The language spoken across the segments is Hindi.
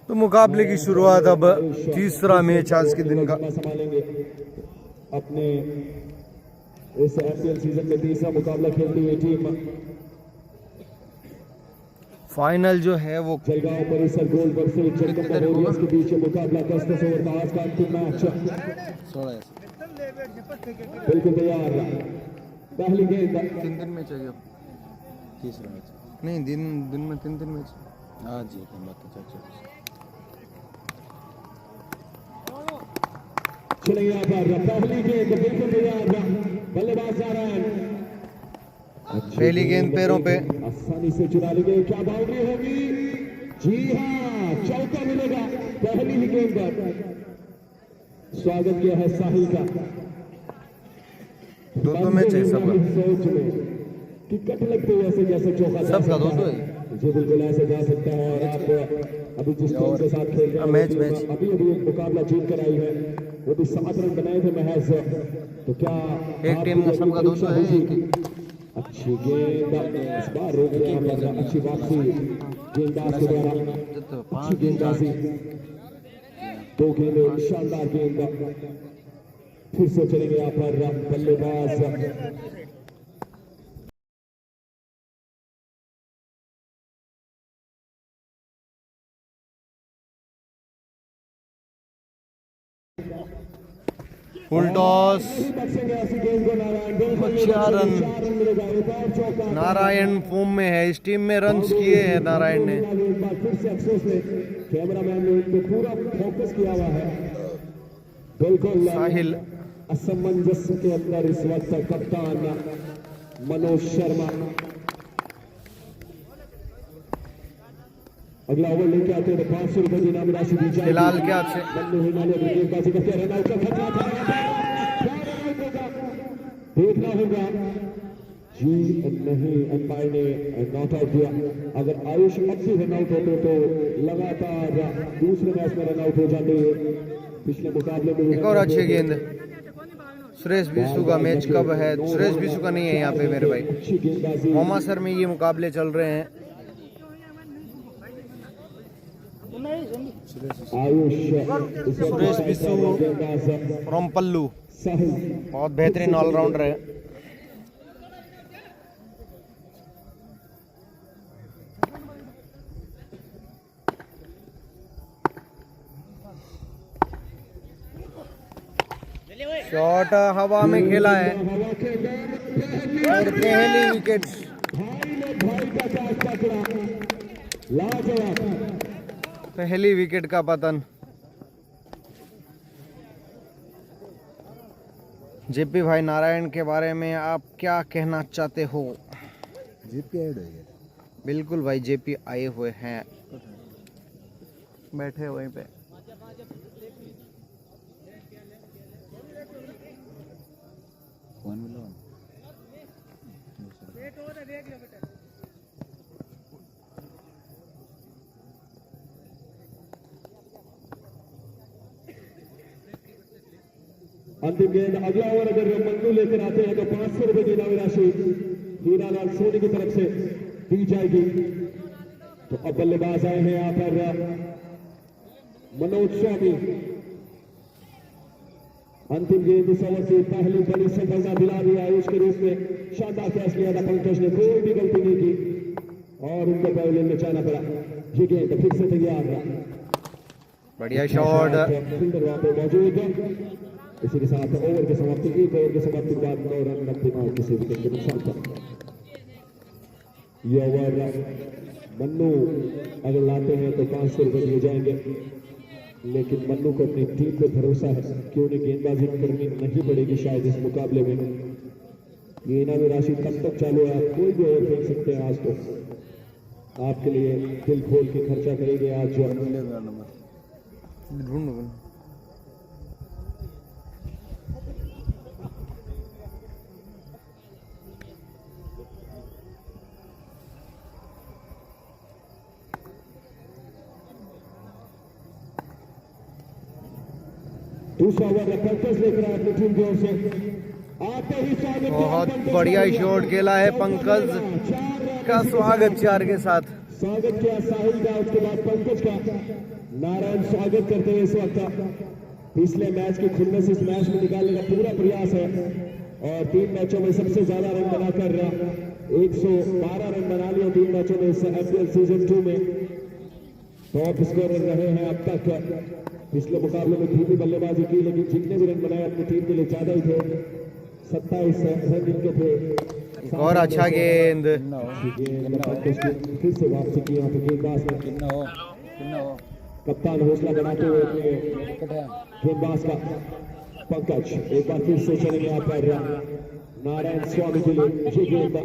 तो मुकाबले की शुरुआत अब तीसरा मैच आज के दिन का अपने इस आईपीएल सीजन में तीसरा मुकाबला खेलती हुई टीम फाइनल जो है वो जलगांव परिसर गोल्ड वर्सेस जगदंबा वॉरियर्स के बीच मुकाबला 10 ओवर का आज का अंतिम मैच बिल्कुल तैयार। पहली गेंद 3 मैच है तीसरा मैच नहीं दिन में 3 मैच। हाँ जी बात चले यहाँ पर पहली गेंद बिल्कुल तैयार। बल्लेबाज नारायण पहली गेंद पैरों पे आसानी से चुरा ली गई। क्या बाउंड्री होगी? जी हाँ, चौका मिलेगा पहली ही गेंद पर। स्वागत किया है साहिल का। दो मैच है सबका। सोच में कि कट लगते वैसे जैसे चौका सबका 2 है जी बिल्कुल ऐसे जा सकता है। और आप अभी जिस टीम के साथ खेल रहे हैं मैच अभी एक मुकाबला जीत कर आई है, वो भी 7 रन बनाए थे महज। तो क्या एक टीम का सबका 200 है? अच्छी गेंद इस बार रोक दिया पर अच्छी वापसी गेंदबाज के द्वारा। अच्छी गेंदबाजी, 2 गेंदें, शानदार गेंद। फिर से चलेंगे यहाँ पर बल्लेबाज full toss 4 run. Narayan form में है, इस टीम में रन्स किए हैं नारायण ने। फिर से अफसोस है कैमरामैन ने इनको पूरा फोकस किया हुआ है। बिल्कुल साहिल असमंजस के अंदर इस वक्त कप्तान मनोज शर्मा। अगला ओवर लेके आते हैं तो 500 रुपए की इनामी राशि दी जाएगी। फिलहाल क्या अच्छे देखना होगा जी नहीं, अंपायर ने नॉट आउट दिया। अगर आयुष अब भी रन आउट होते तो लगातार दूसरे मैच में रन आउट हो जाते। पिछले मुकाबले में एक और अच्छी गेंद। सुरेश बिशु का मैच कब है? सुरेश बिशु का नहीं है यहाँ पे मेरे भाई, मोमा सर में ये मुकाबले चल रहे हैं। सुरेश बिशु फ्रॉम पल्लू बहुत बेहतरीन ऑलराउंडर है। शॉट हवा में खेला है और पहली विकेट। पहली विकेट का पतन। जेपी भाई नारायण के बारे में आप क्या कहना चाहते हो? जीपी ऐड हो गया। बिल्कुल भाई, जेपी आए हुए हैं, बैठे वहीं पे। अंतिम गेंद अगला ओवर अगर मन्नू लेकर आते हैं तो 500 रुपए की इनामी राशि हीरालाल सोनी की तरफ से दी जाएगी। तो अब बल्लेबाज आए हैं यहाँ पर मनोज स्वामी। अंतिम गेंद इस ओवर की पहली बड़ी सफलता दिला दी आयुष के रूप में। शानदार कैच किया था पंकज ने, कोई भी गलती नहीं की और उनको पहले बचाना पड़ा। ये गेंद फिर से तैयार रहा, बढ़िया शॉट। फील्डर वहां पे मौजूद। इसी के साथ ओवर की समाप्ति, 1 ओवर की समाप्ति के बाद 9 रन अंतिम आउट किसी विकेट के नुकसान पर। ये ओवर मन्नू अगर लाते हैं तो 500 रुपए दिए जाएंगे, लेकिन मन्नू को अपनी टीम पे भरोसा है कि उन्हें गेंदबाजी करनी नहीं पड़ेगी शायद इस मुकाबले में। ये इनामी राशि कब तक चालू है? आप कोई भी ओवर फेंक सकते हैं। आज तो आपके लिए दिल खोल के खर्चा करेंगे। आज जो ढूंढ 200 ओवर का पंकज लेकर आए अपनी टीम की ओर से। आते ही स्वागत, बहुत बढ़िया शॉट खेला है पंकज का, स्वागत 4 के साथ। स्वागत किया साहिल का, उसके बाद पंकज का। नारायण स्वागत करते हैं इस वक्त। पिछले मैच की खुन्नस इस मैच में निकालने का पूरा प्रयास है और 3 मैचों में सबसे ज्यादा रन बनाकर 112 रन बना लिए 3 मैचों में इस IPL सीजन 2 में। टॉप स्कोरर रहे हैं अब तक। पिछले मुकाबले में धीमी बल्लेबाजी की, लेकिन जितने भी रन बनाए अपनी टीम के लिए ज्यादा ही थे। 27 रन इनके थे। एक और अच्छा गेंद। फिर से वापसी की यहाँ पे गेंदबाज ने। कप्तान हौसला बढ़ाते हुए अपने गेंदबाज का पंकज एक बार फिर से चलेंगे यहाँ पर नारायण स्वामी के लिए ये गेंद।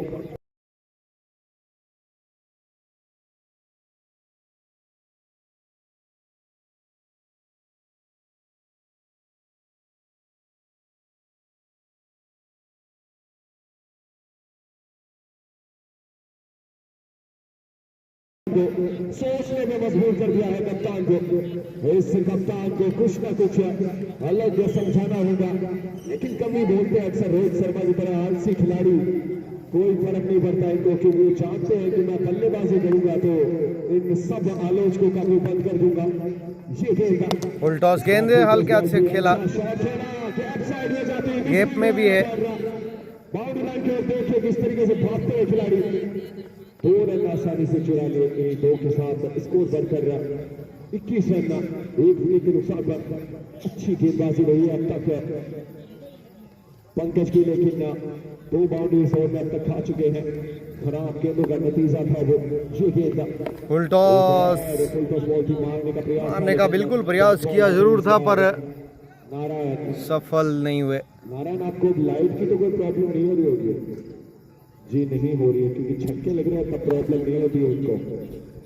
सोचने में मजबूर कर दिया है कप्तान को। इस कप्तान को कुछ ना कुछ अलग समझाना होगा, लेकिन कमी बोलते हैं अक्सर रोहित शर्मा की तरह आलसी खिलाड़ी। कोई फर्क नहीं पड़ता इनको, क्योंकि वो जानते हैं कि मैं बल्लेबाजी करूंगा तो इन सब आलोचकों का मुंह बंद कर दूंगा। ये गेंद फुल टॉस गेंद हल्के हाथ से खेला, गैप में भी है। बाउंड्री लाइन की ओर देखिए किस तरीके से भागते हुए खिलाड़ी 2 रन आसानी से चुरा लिए। 2 के साथ स्कोर बढ़कर 21 रन 1 विकेट के नुकसान पर। अच्छी गेंदबाजी रही है अब तक पंकज की, लेकिन 2 बाउंड्रीज और अब तक खा चुके हैं। खराब गेंदों का नतीजा था वो। ये गेंद फुल टॉस बॉल की मारने का बिल्कुल प्रयास किया जरूर था, पर नारायण सफल नहीं हुए। नारायण आपको लाइट की तो कोई प्रॉब्लम नहीं हो रही होगी? जी नहीं हो रही है, क्योंकि छक्के लग रहे हैं तब प्रॉब्लम नहीं होती है उनको।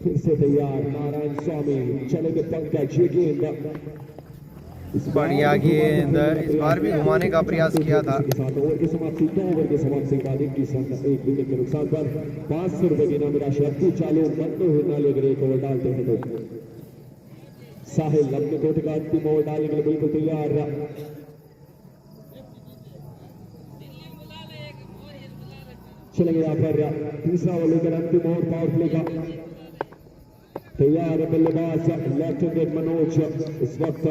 फिर से तैयार नारायण स्वामी, चलेंगे पंकज। ये गेंद बढ़िया गेंद, इस बार भी घुमाने का प्रयास किया था। ओवर की समाप्ति 2 ओवर के समाप्ति के बाद 21 रन 1 विकेट के नुकसान पर 500 रुपए की इनामी राशि अब चालू बंद होना ले अगर 1 ओवर डालते हैं तो। साहिल अपने कोटे का अंतिम ओवर डालने के लिए बिल्कुल तैयार रहा। चलेंगे यहाँ पर तीसरा ओवर लेकर अंतिम ओवर पावर प्ले का। तैयार है बल्लेबाज लेफ्ट हैंडेड मनोज। इस वक्त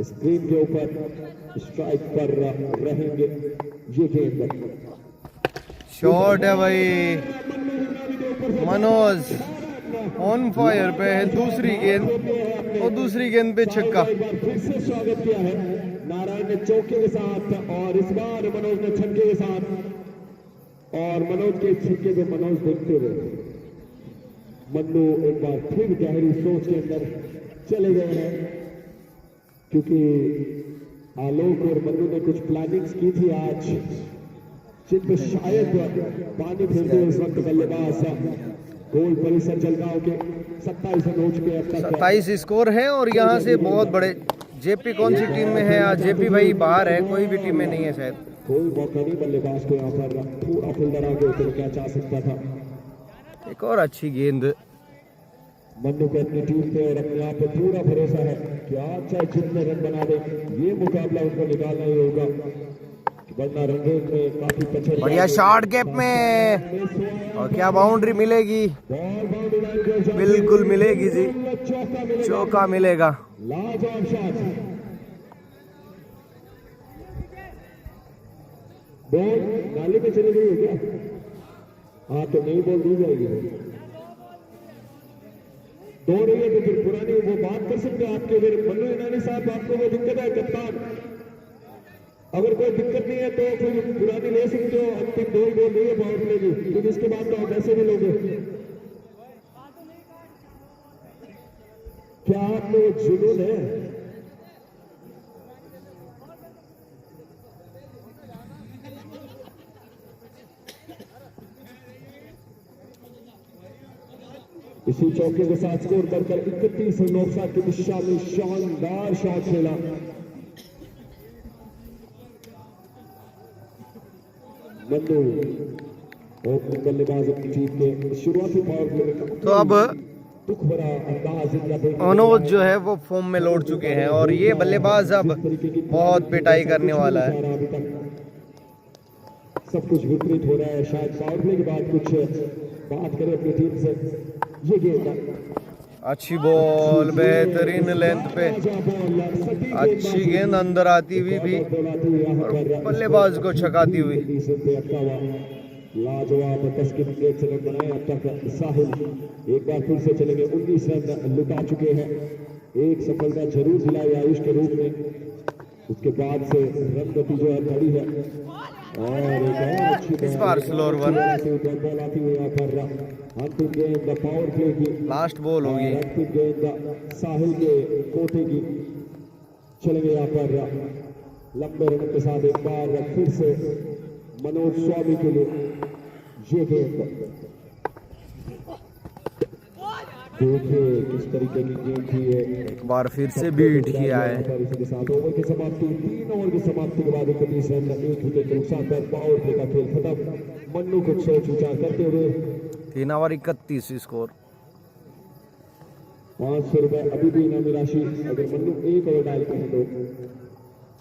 स्क्रीन के ऊपर स्ट्राइक पर रहेंगे। ये गेंद शॉट है भाई, मनोज ऑन फायर पे है। दूसरी गेंद और दूसरी गेंद पे छक्का। फिर से स्वागत किया है नारायण ने चौके के साथ, और इस बार मनोज ने छक्के के साथ। और मनोज के छक्के पे मनोज देखते हुए मन्नू एक बार फिर गहरी सोच के अंदर चले गए हैं, क्योंकि आलोक और मन्नू ने कुछ प्लानिंग्स की थी आज, जिन पे शायद पानी फेरते हुए इस वक्त बल्लेबाज गोल परिसर जलगांव के 27 रन हो चुके हैं अब तक। 27 स्कोर है और यहाँ से बहुत बड़े। जेपी कौन सी टीम में है आज? जेपी भाई बाहर है, कोई भी टीम में नहीं है शायद। कोई मौका नहीं बल्लेबाज को यहाँ पर, पूरा फील्डर आगे उतर क्या चाह सकता था। एक और अच्छी गेंद। मन्नू को अपनी टीम पे और अपने आप पे पूरा भरोसा है कि आज चाहे जितने रन बना दे ये मुकाबला उनको निकालना ही होगा, वरना रंगेज में काफी पछड़। बढ़िया शॉट गैप में, और क्या बाउंड्री मिलेगी? बिल्कुल मिलेगी जी, चौका मिलेगा। लाजवाब शॉट। बॉल नाले में चली गई है क्या? हाँ तो नहीं बॉल दी जाएगी। दो रही है तो फिर पुरानी वो बात कर सकते हैं आपके। फिर मन्नू ईनानी साहब आपको वो दिक्कत है कप्तान? अगर कोई दिक्कत नहीं है तो फिर पुरानी ले सकते हो। अंतिम 2 बॉल नहीं है पावर प्ले की, क्योंकि इसके बाद तो आप ऐसे भी लोगे। क्या आप में जुनून है? इसी चौके के साथ स्कोर करकर 31 रन 9 की दिशा में शानदार शॉट खेला। मन्नू ओपनिंग बल्लेबाज अपनी टीम के शुरुआती पावर प्ले में तो अब दुख भरा अंदाज मनोज जो है वो फॉर्म में लौट चुके हैं, और ये बल्लेबाज अब बहुत पिटाई करने वाला है। अभी तक सब कुछ विपरीत हो रहा है। शायद पावर प्ले के बाद कुछ बात करें अपनी टीम से। ये गेंद अच्छी बॉल, बेहतरीन लेंथ पे बॉल सटीक अच्छी गेंद अंदर आती हुई भी और बल्लेबाज को छकाती हुई। लाजवाब 10 के 1 सेकंड बनाए अब तक साहिल। एक बार फिर से चलेंगे, 19 रन लुटा चुके हैं। एक सफलता जरूर दिलाई आयुष के रूप में, उसके बाद से रन गति जो है बड़ी है। और एक और अच्छी इस बार स्लोअर वन, बॉल आती हुई यहाँ पर अंतिम गेंद पावर प्ले की, लास्ट बॉल होगी। अंतिम गेंद साहिल के कोटे की। चलेंगे यहाँ पर लंबे रन के साथ एक बार फिर से मनोज स्वामी के लिए ये गेंद। देखिए किस तरीके की गेंद थी ये, एक बार फिर से बीट किया है। इसी के साथ ओवर की समाप्ति, 3 ओवर की समाप्ति के बाद 31 रन 1 विकेट के नुकसान पर पावर प्ले का खेल खत्म। मन्नू को 6 ऊंचा करते हुए 3 ओवर 31 स्कोर। 500 रुपए अभी भी इनामी राशि अगर मन्नू 1 ओवर डालते हैं तो।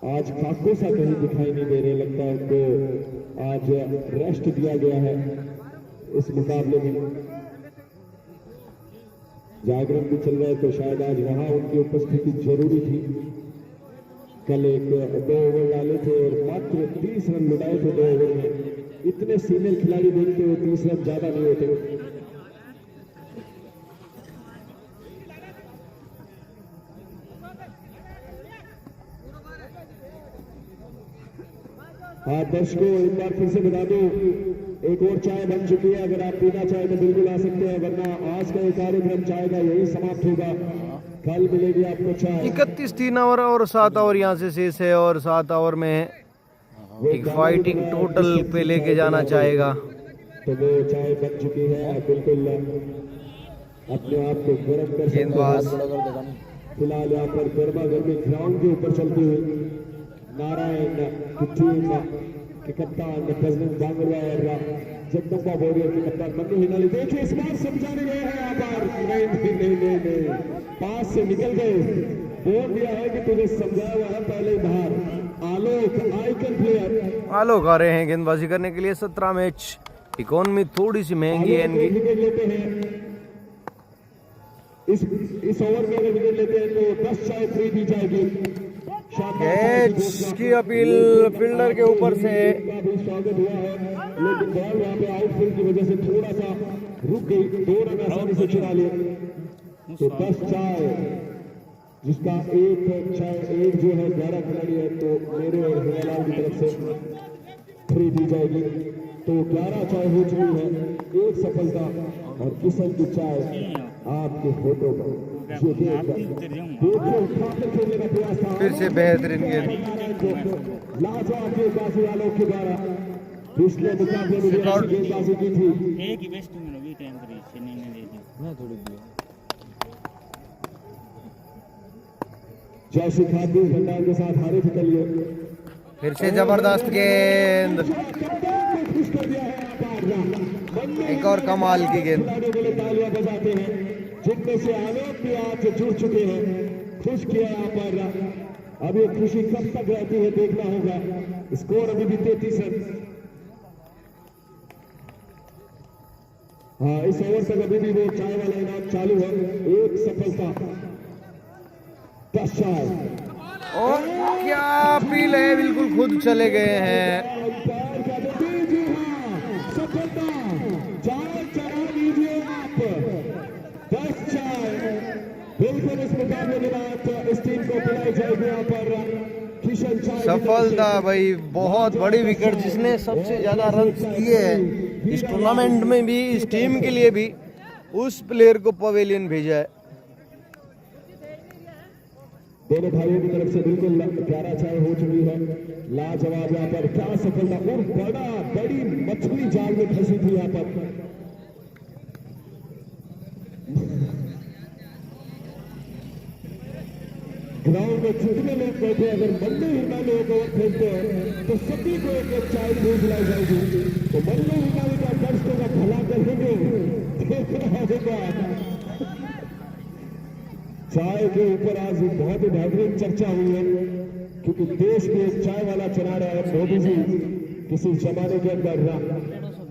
आज काकोसा कहीं दिखाई नहीं दे रहे, लगता है उनको आज रेस्ट दिया गया है इस मुकाबले में। जागरण भी चल रहा है तो शायद आज वहां उनकी उपस्थिति जरूरी थी। कल 2 ओवर डाले थे और मात्र 30 रन लुटाए थे 2 ओवर में। इतने सीनियर खिलाड़ी देखते हुए 30 रन ज्यादा नहीं होते। हाँ दर्शकों, एक बार फिर से बता दो, एक और चाय बन चुकी है। अगर आप पीना चाहे तो बिल्कुल आ सकते हैं, वरना आज का ये कार्यक्रम चाय का यही समाप्त होगा। कल मिलेगी आपको चाय। 31 3 ओवर और 7 ओवर यहाँ से शेष है और 7 ओवर में एक फाइटिंग टोटल पे लेके जाना चाहेगा। तो वो चाय बन चुकी है, बिल्कुल अपने आप को गर्म कर सकते गेंदबाज हैं। फिलहाल यहाँ पर गर्मा गर्मी ग्राउंड के ऊपर चलती हुई नारायण की टीम के कप्तान प्रेसिडेंट बांगरवा और जगदम्बा वॉरियर के कप्तान मन्नू हिनाली। देखिए इस बार समझाने गए हैं यहाँ पर, नहीं, पास से निकल गए। बोल दिया है कि तुझे समझाया हुआ है पहले ही बाहर। आलोक आइकन प्लेयर आलोक आ रहे हैं गेंदबाजी करने के लिए। 17 मैच, इकोनॉमी थोड़ी सी महंगी है इनकी। विकेट लेते हैं इस ओवर में, अगर विकेट लेते हैं तो 10 चाय फ्री दी जाएगी। कैच की अपील फील्डर के ऊपर से। स्वागत हुआ है, लेकिन बॉल वहां पे आउटफील्ड की वजह से थोड़ा सा रुक गई। 2 रन आसानी से चुरा लिए तो 10 चाय, जिसका एक जो है 11 खिलाड़ी है, तो मेरे और हिमालाल की तरफ से फ्री दी जाएगी। तो 11 चाय हो चुकी है, 1 सफलता और किशन की चाय आपके फोटो पर। फिर से बेहतरीन गेंद। लाजवाब गेंदबाजी वालों के द्वारा पिछले मुकाबले में गेंदबाजी की थी। एक ही बेस्ट में भी टाइम करी चेन्नई ने दे दी मैं थोड़ी दी जय श्री खाद्य भंडार के साथ हारे थे कल ये। फिर से जबरदस्त गेंद, खुश कर दिया है। एक और कमाल की गेंद। तालियां बजाते हैं, जिनमें से आलोक भी आज जुड़ चुके हैं। खुश किया यहाँ पर। अब ये खुशी कब तक रहती है देखना होगा। स्कोर अभी भी 33 रन। हाँ, इस ओवर तक अभी भी वो चाय वाला इनाम चालू है। 1 सफलता, 10 चाय। और क्या अपील है, बिल्कुल खुद चले गए हैं। सफलता, चाय चढ़ा दीजिए आप। 10 चाय बिल्कुल इस मुकाबले के बाद इस टीम को पिलाई जाएगी यहाँ पर किशन चाय। सफलता भाई, बहुत बड़ी विकेट, जिसने सबसे ज्यादा रन किए हैं इस टूर्नामेंट में भी, इस टीम के लिए भी, उस प्लेयर को पवेलियन भेजा है। दोनों भाइयों की तरफ से बिल्कुल 11 चाय हो चुकी है। लाजवाब यहाँ पर, क्या सफलता, और बड़ी मछली जाल में फंसी थी यहाँ पर। ग्राउंड में जितने लोग बैठे, अगर मन्नू हिनाली एक ओवर खेलते हैं तो सभी को एक चाय भी दिलाई जाएगी। तो मन्नू हिनाली का दर्शकों का भला करेंगे, देखना होगा। चाय के ऊपर आज बहुत ही बेहतरीन चर्चा हुई है, क्योंकि देश के चाय वाला चला रहा है मोदी जी किसी जमाने के अंदर।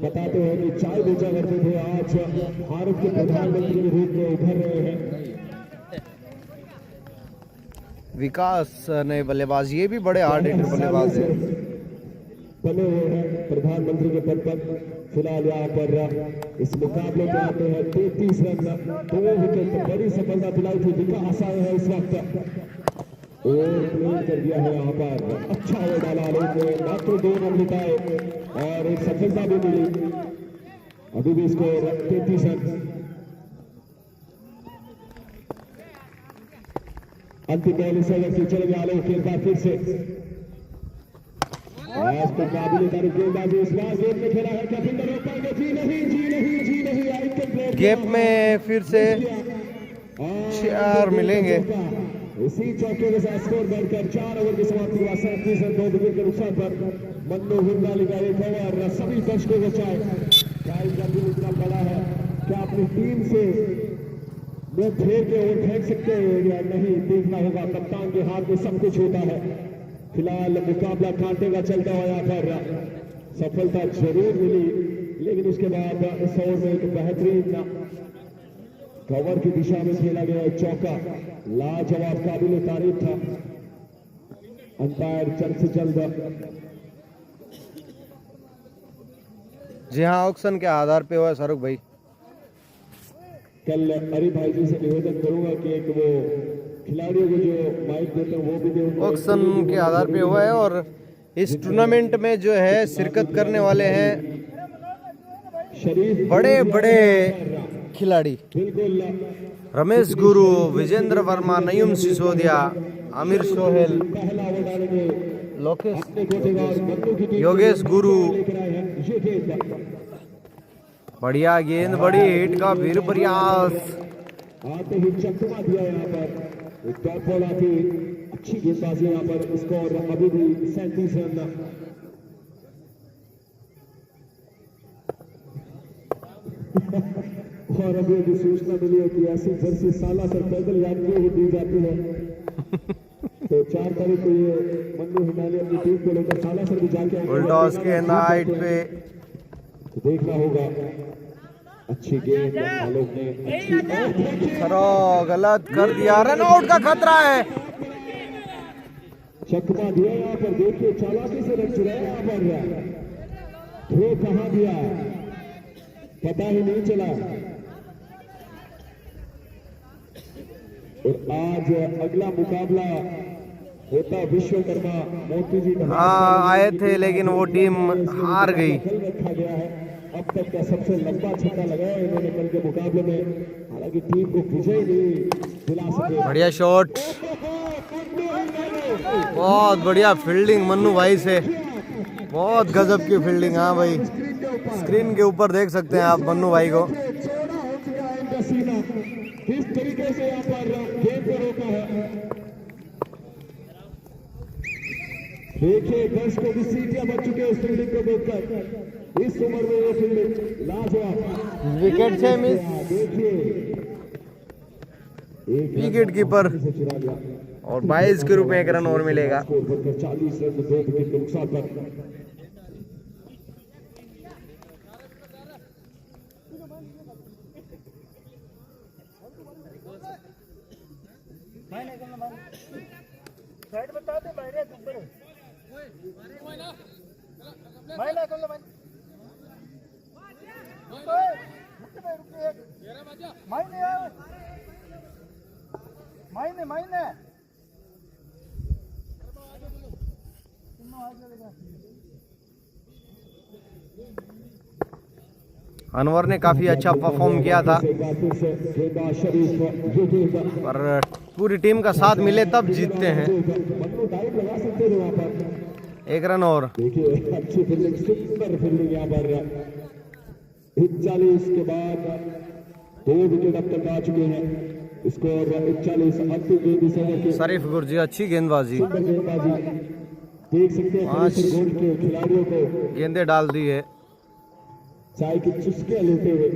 बताते हैं कि चाय बेचा करते थे, आज भारत के प्रधानमंत्री के रूप में उभर रहे हैं। विकास ने बल्लेबाज, ये भी बड़े हार्ड हिटर बल्लेबाज है। बने हुए हैं प्रधानमंत्री के पद पर। फिलहाल यहाँ पर इस मुकाबले में आते हैं 33 रन, 2 विकेट, बड़ी सफलता दिलाई थी विकास आए हैं इस वक्त और प्लेन कर दिया है यहाँ पर। अच्छा ओवर डाला आलोक ने, मात्र 2 रन बिताए और एक सफलता भी मिली। अभी भी स्कोर 33 रन। अंतिम बॉल इस ओवर की चल गया आलोक के बाद फिर से आज तो काबिल तारीफ गेंदबाजी इस बार गेंद में खेला है। क्या फिल्डर रोक पाएंगे? जी नहीं, जी नहीं, जी नहीं। आइटम प्लेयर गेप में फिर से 4 मिलेंगे। इसी चौके के साथ स्कोर बढ़कर 4 ओवर की समाप्ति हुआ। 37 रन 2 विकेट के नुकसान पर मन्नू हिंदाली का एक ओवर सभी दर्शकों को चाहे का दिल इतना बड़ा है क्या अपनी टीम से वो फेर के ओवर फेंक सकते हैं या नहीं, देखना होगा। कप्तान के हाथ में सब कुछ होता है। फिलहाल मुकाबला कांटे का चलता हुआ यहाँ पर सफलता जरूर मिली, लेकिन उसके बाद इस ओवर में एक बेहतरीन कवर की दिशा में खेला गया चौका लाजवाब काबिल तारीफ था। अंपायर जल्द से जल्द जी हाँ, ऑक्शन के आधार पे हुआ शाहरुख भाई। कल अरी भाई जी से निवेदन करूंगा कि एक वो खिलाड़ियों को जो माइक देते हैं वो भी दे। ऑक्शन के आधार पे हुआ है और इस टूर्नामेंट में जो है शिरकत करने वाले हैं शरीफ बड़े बड़े खिलाड़ी। बिल्कुल रमेश गुरु, विजेंद्र वर्मा, नईम सिसोदिया, आमिर सोहेल, पहला ओवर डालने में लोकेश, अपने कोटेगा और मन्नू की टीम योगेश गुरु। लेकर आए हैं ये गेंद। बढ़िया गेंद, बड़ी हिट का फिर प्रयास। आते ही चकमा दिया यहाँ पर एक डॉट बॉल आती, अच्छी गेंदबाजी यहाँ पर। स्कोर अभी भी 37 रन। और अभी अभी सूचना मिली है कि ऐसी जर्सी साला सर पैदल यात्रियों को दी जाती है। तो 4 तारीख को ये मन्नू हिमालय अपनी टीम को लेकर साला सर भी जाके बुलडॉज के नाइट पे देखना होगा। अच्छी गेंद आलोक ने खरो गलत कर दिया, रन आउट का खतरा है। चकमा दिया यहाँ पर, देखिए चालाकी से रन चुराया यहाँ पर। थ्रो कहाँ दिया पता ही नहीं चला। और आज अगला मुकाबला होता विश्वकर्मा मोती जी का। हाँ आए थे लेकिन वो टीम हार गई। रखा गया है। अब तक का सबसे लंबा छक्का लगाया इन्होंने कल के मुकाबले में, हालांकि टीम को विजय नहीं दिला सके। बढ़िया शॉट, बहुत बढ़िया फील्डिंग मन्नू भाई से, बहुत गजब की फील्डिंग। हाँ भाई, स्क्रीन के ऊपर देख सकते हैं आप मन्नू भाई को। किस तरीके से यहाँ पर गेंद को रोका है, देखिए दर्शकों की सीटियां बच चुके हैं इस फील्डिंग को देखकर। इस उम्र में ये फील्डिंग लाजवाब। विकेट से मिस, देखिए विकेट कीपर और 22 के रूप में 1 रन और मिलेगा। 40 रन 2 विकेट के नुकसान पर। साइड बता दे भाई रे ऊपर भाई ना कर लो भाई मायने अनवर ने काफी अच्छा परफॉर्म किया था, पर पूरी टीम का साथ मिले तब जीतते हैं। 1 रन और। देखिए अच्छी फील्डिंग, सुंदर फील्डिंग यहाँ पर। 41 के बाद 2 विकेट अब तक आ चुके हैं। स्कोर 41। अंतिम गेंद शरीफ गुरजी अच्छी गेंदबाजी, देख सकते हैं 5 के खिलाड़ियों को गेंदे डाल दी है। चाय की चुस्कियां लेते हुए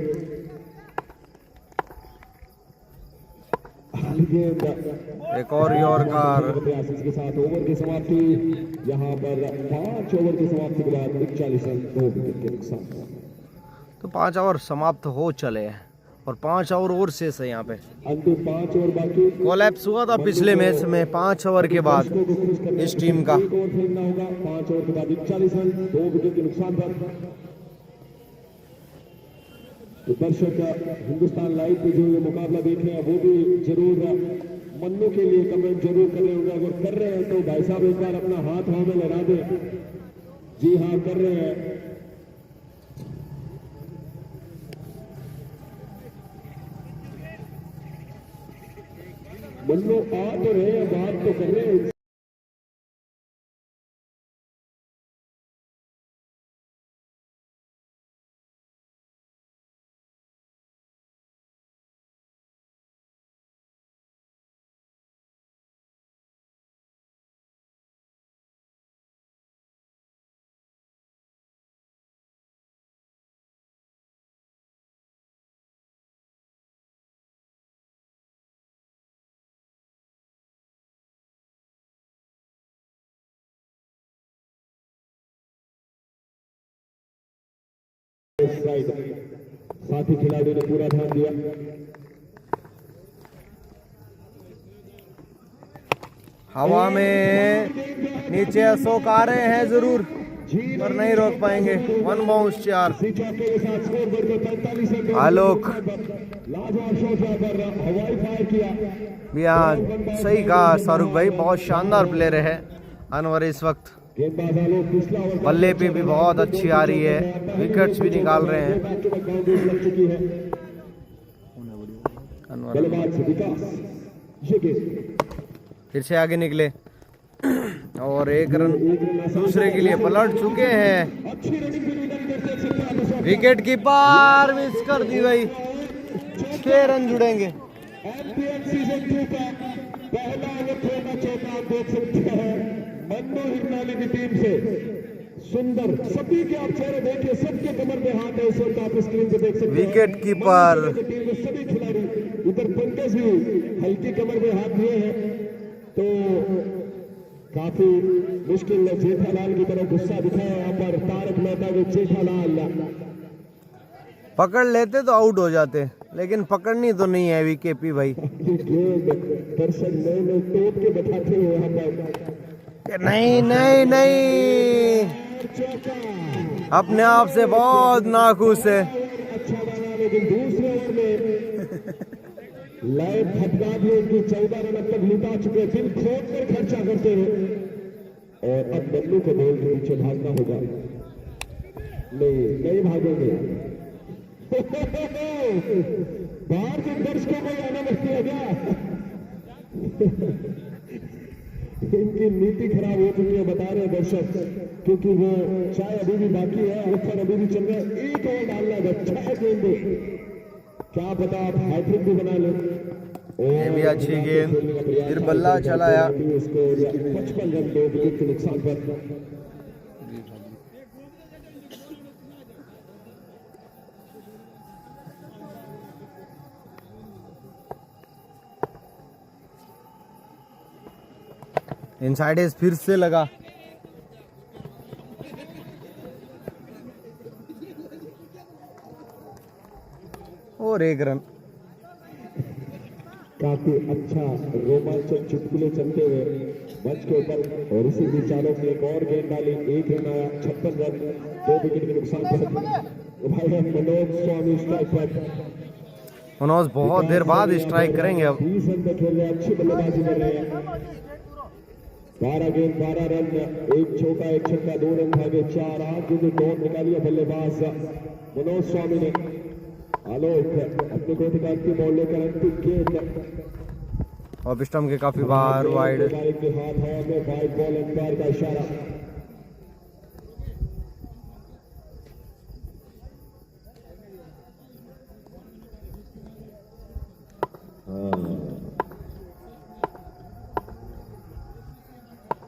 एक और यॉर्कर। इसके साथ ओवर की समाप्ति। यहाँ पर 5 ओवर की समाप्ति के बाद 41 रन 2 विकेट के नुकसान। तो 5 ओवर समाप्त हो चले हैं और 5 ओवर और शेष है यहाँ पे। अंतिम 5 ओवर बाकी। कोलैप्स हुआ था पिछले मैच में 5 ओवर के बाद इस टीम का। 1 ओवर खेलना होगा। 5 ओवर के बाद 41 रन, 2 विकेट के नुकसान पर। तो दर्शक हिंदुस्तान लाइव पे जो ये मुकाबला देख रहे हैं वो भी जरूर मन्नू के लिए कमेंट जरूर कर रहे होंगे। अगर कर रहे हैं तो भाई साहब एक बार अपना हाथ हवा में लगा दें। जी हाँ, कर रहे हैं। मन्नू आ तो रहे हैं, बात तो कर रहे हैं। साथी खिलाड़ी ने पूरा ध्यान दिया। हवा में नीचे अशोक आ रहे हैं जरूर पर नहीं रोक पाएंगे। 1 बाउंस 4। आलोक भी हाँ, सही कहा शाहरुख भाई, बहुत शानदार प्लेयर है अनवर इस वक्त। बल्ले पे भी बहुत अच्छी आ रही है, विकेट्स भी निकाल रहे हैं अनवर। फिर से आगे निकले और 1 रन दूसरे के लिए पलट चुके हैं। विकेट कीपर मिस कर दी भाई। 6 रन जुड़ेंगे। मन्नू हिरनाली की टीम से सुंदर, सभी के आप चेहरे देखिए, सबके कमर में हाथ है इस वक्त, आप स्क्रीन पे देख सकते हैं। विकेट कीपर टीम में सभी खिलाड़ी, उधर पंकज भी हल्की कमर में हाथ दिए हैं। तो काफी मुश्किल है। जेठालाल की तरफ गुस्सा दिखाया यहाँ पर तारक मेहता के जेठालाल। पकड़ लेते तो आउट हो जाते, लेकिन पकड़नी तो नहीं है वीकेपी भाई। दर्शक नए नए टोप के बैठाते हुए यहाँ पर। नहीं नहीं नहीं, अपने आप से बहुत नाखुश है। अच्छा बना, लेकिन दूसरे ओवर में लाइव फटका भी उनकी 14 रन अब तक लुटा चुके, दिल खोद कर खर्चा करते हुए। और अब मन्नू को बॉल के पीछे भागना होगा। नहीं भागेंगे। बाहर के दर्शकों को आना मुश्किल हो गया। इनकी नीति खराब हो चुकी है, बता रहे हैं दर्शक, क्योंकि वो चाय अभी भी बाकी है, ऑफर अभी भी चल रहा है। 1 ओवर डालना है, 6 गेंद, क्या पता आप हैट्रिक भी बना लें। ये भी अच्छी गेंद, फिर बल्ला चलाया। 55 रन 2 विकेट के नुकसान पर। इनसाइड एज फिर से लगा। और 1 रन। काफी अच्छा रोमांचक चुटकुले चलते हुए मंच के ऊपर, और इसी बीच चालक ने एक और गेंद डाली, 1 रन आया। 56 रन 2 विकेट के नुकसान पर। भाई मनोज स्वामी स्ट्राइक पर। मनोज बहुत देर बाद स्ट्राइक करेंगे अब। 20 रन पे खेल रहे हैं, अच्छी बल्लेबाजी कर रहे हैं। 12 गेंद 12 रन, 1 चौका 1 छक्का, 2 रन भागे, 4 आगे जो टॉप निकाली है बल्लेबाज मनोज स्वामी ने। आलोक अपने को अधिकार की बॉल लेकर अंतिम गेंद और स्टंप के काफी बाहर वाइड। के हाथ हवा में, वाइड बॉल, अंपायर का इशारा।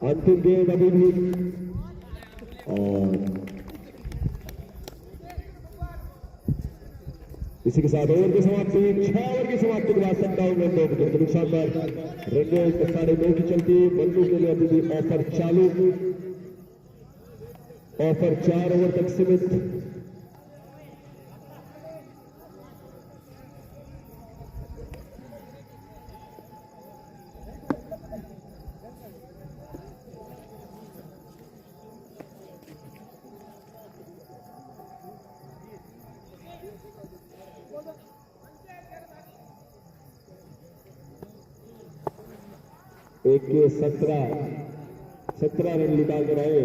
अंतिम गेंद अभी भी, और इसी के साथ ओवर की समाप्ति। 6 ओवर की समाप्ति के बाद 57 रन 2 विकेट के नुकसान पर। रन 9:30 की चलती। मन्नू के लिए अभी भी ऑफर चालू, ऑफर 4 ओवर तक सीमित। एक के 17 रन निकाल कर आए।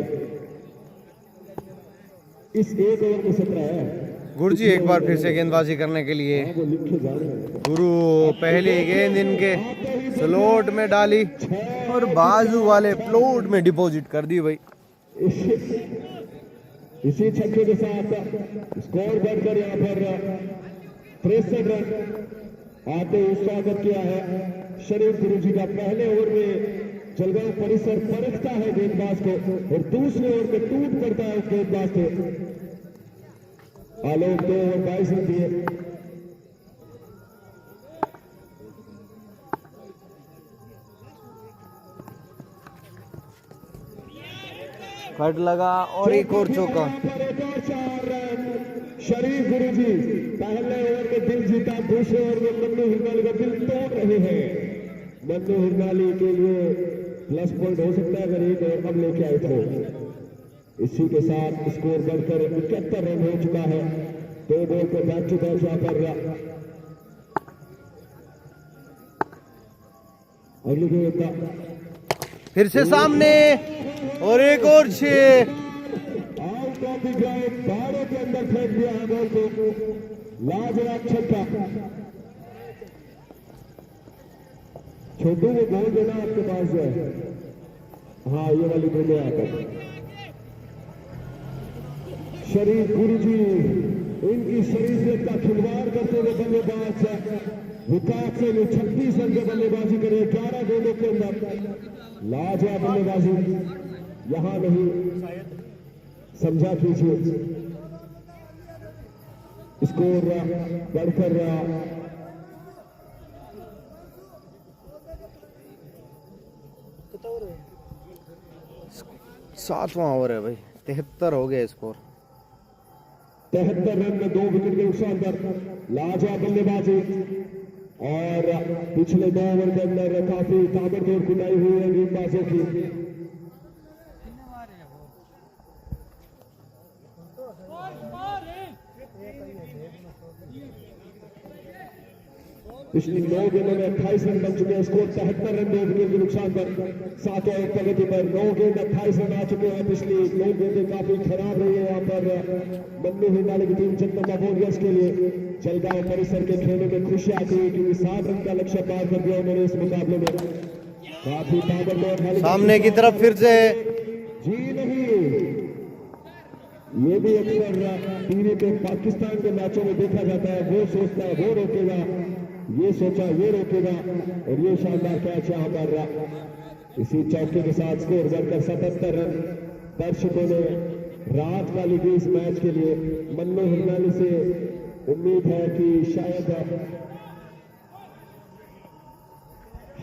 इस एक ओवर में 17 है। गुरुजी एक बार फिर से गेंदबाजी करने के लिए। वो लिखे जा रहे हैं। गुरु पहली गेंद इनके स्लोट में डाली और बाजू वाले प्लॉट में डिपॉजिट कर दी भाई। इसी छक्के के साथ स्कोर बढ़कर यहाँ पर 63 रन आते हुए स्वागत किया है शरीफ गुरुजी का। पहले ओवर में जलगांव परिसर परखता है गेंदबाज को और दूसरे ओवर में टूट पड़ता है उस गेंदबाज से। आलोक 2 ओवर 22 रन दिए। कट लगा और एक और चौका। एक और 4 रन शरीफ गुरुजी पहले ओवर में दिल जीता, दूसरे ओवर में मन्नू हिरनाली का दिल तोड़ रहे हैं। मन्नू हिरनाली के लिए प्लस पॉइंट हो सकता है अगर एक ओवर अब लेके आए तो। इसी के साथ स्कोर बढ़कर 71 रन हो चुका है। 2 बॉल पर बैक टू बैक यहाँ पर अगली गेंद फिर से सामने और एक और 6। आउट ऑफ द ग्राउंड, बारों के अंदर फेंक दिया है बॉल को। लाजवाब छक्का। छोटू वो बॉल देना आपके पास है। हाँ ये वाली बोले आप। शरीफ गुरुजी इनकी शरीफियत का खिलवाड़ करते हुए बल्लेबाज विकास से 36 रन के बल्लेबाजी करे 11 गेंदों के अंदर। लाजवाब बल्लेबाजी यहां नहीं समझा कीजिए। स्कोर बढ़कर 7वां ओवर है भाई। 73 हो गया स्कोर। 73 रन में 2 विकेट के नुकसान पर लाजवाब बल्लेबाजी। और पिछले 2 ओवर के अंदर काफी ताबड़तोड़ कुटाई हुई है गेंदबाजों की। पिछली 9 गेंदों में 28 रन बन चुके हैं। स्कोर 73 रन 2 विकेट के नुकसान पर 7 ओवर प्रगति पर 9 गेंद 28 रन आ चुके हैं। पिछली 9 गेंदें काफी खराब रही है यहाँ पर मन्नू हिरनाली की टीम चंदमा वॉरियर्स के लिए। जलगांव परिसर के खेलों में खुशी आती है क्योंकि 7 रन का लक्ष्य पार कर दिया उन्होंने इस मुकाबले में। काफी ताबड़तोड़ सामने की तरफ फिर से जी नहीं, ये भी अक्सर टीवी पे पाकिस्तान के मैचों में देखा जाता है। वो सोचता है वो रोकेगा, ये सोचा ये रोकेगा और ये शानदार कैच यहाँ पर। इसी चौके के साथ स्कोर बढ़कर 77 रन। दर्शकों ने रात वाली दी इस मैच के लिए। मन्नू हिरनाली से उम्मीद है कि शायद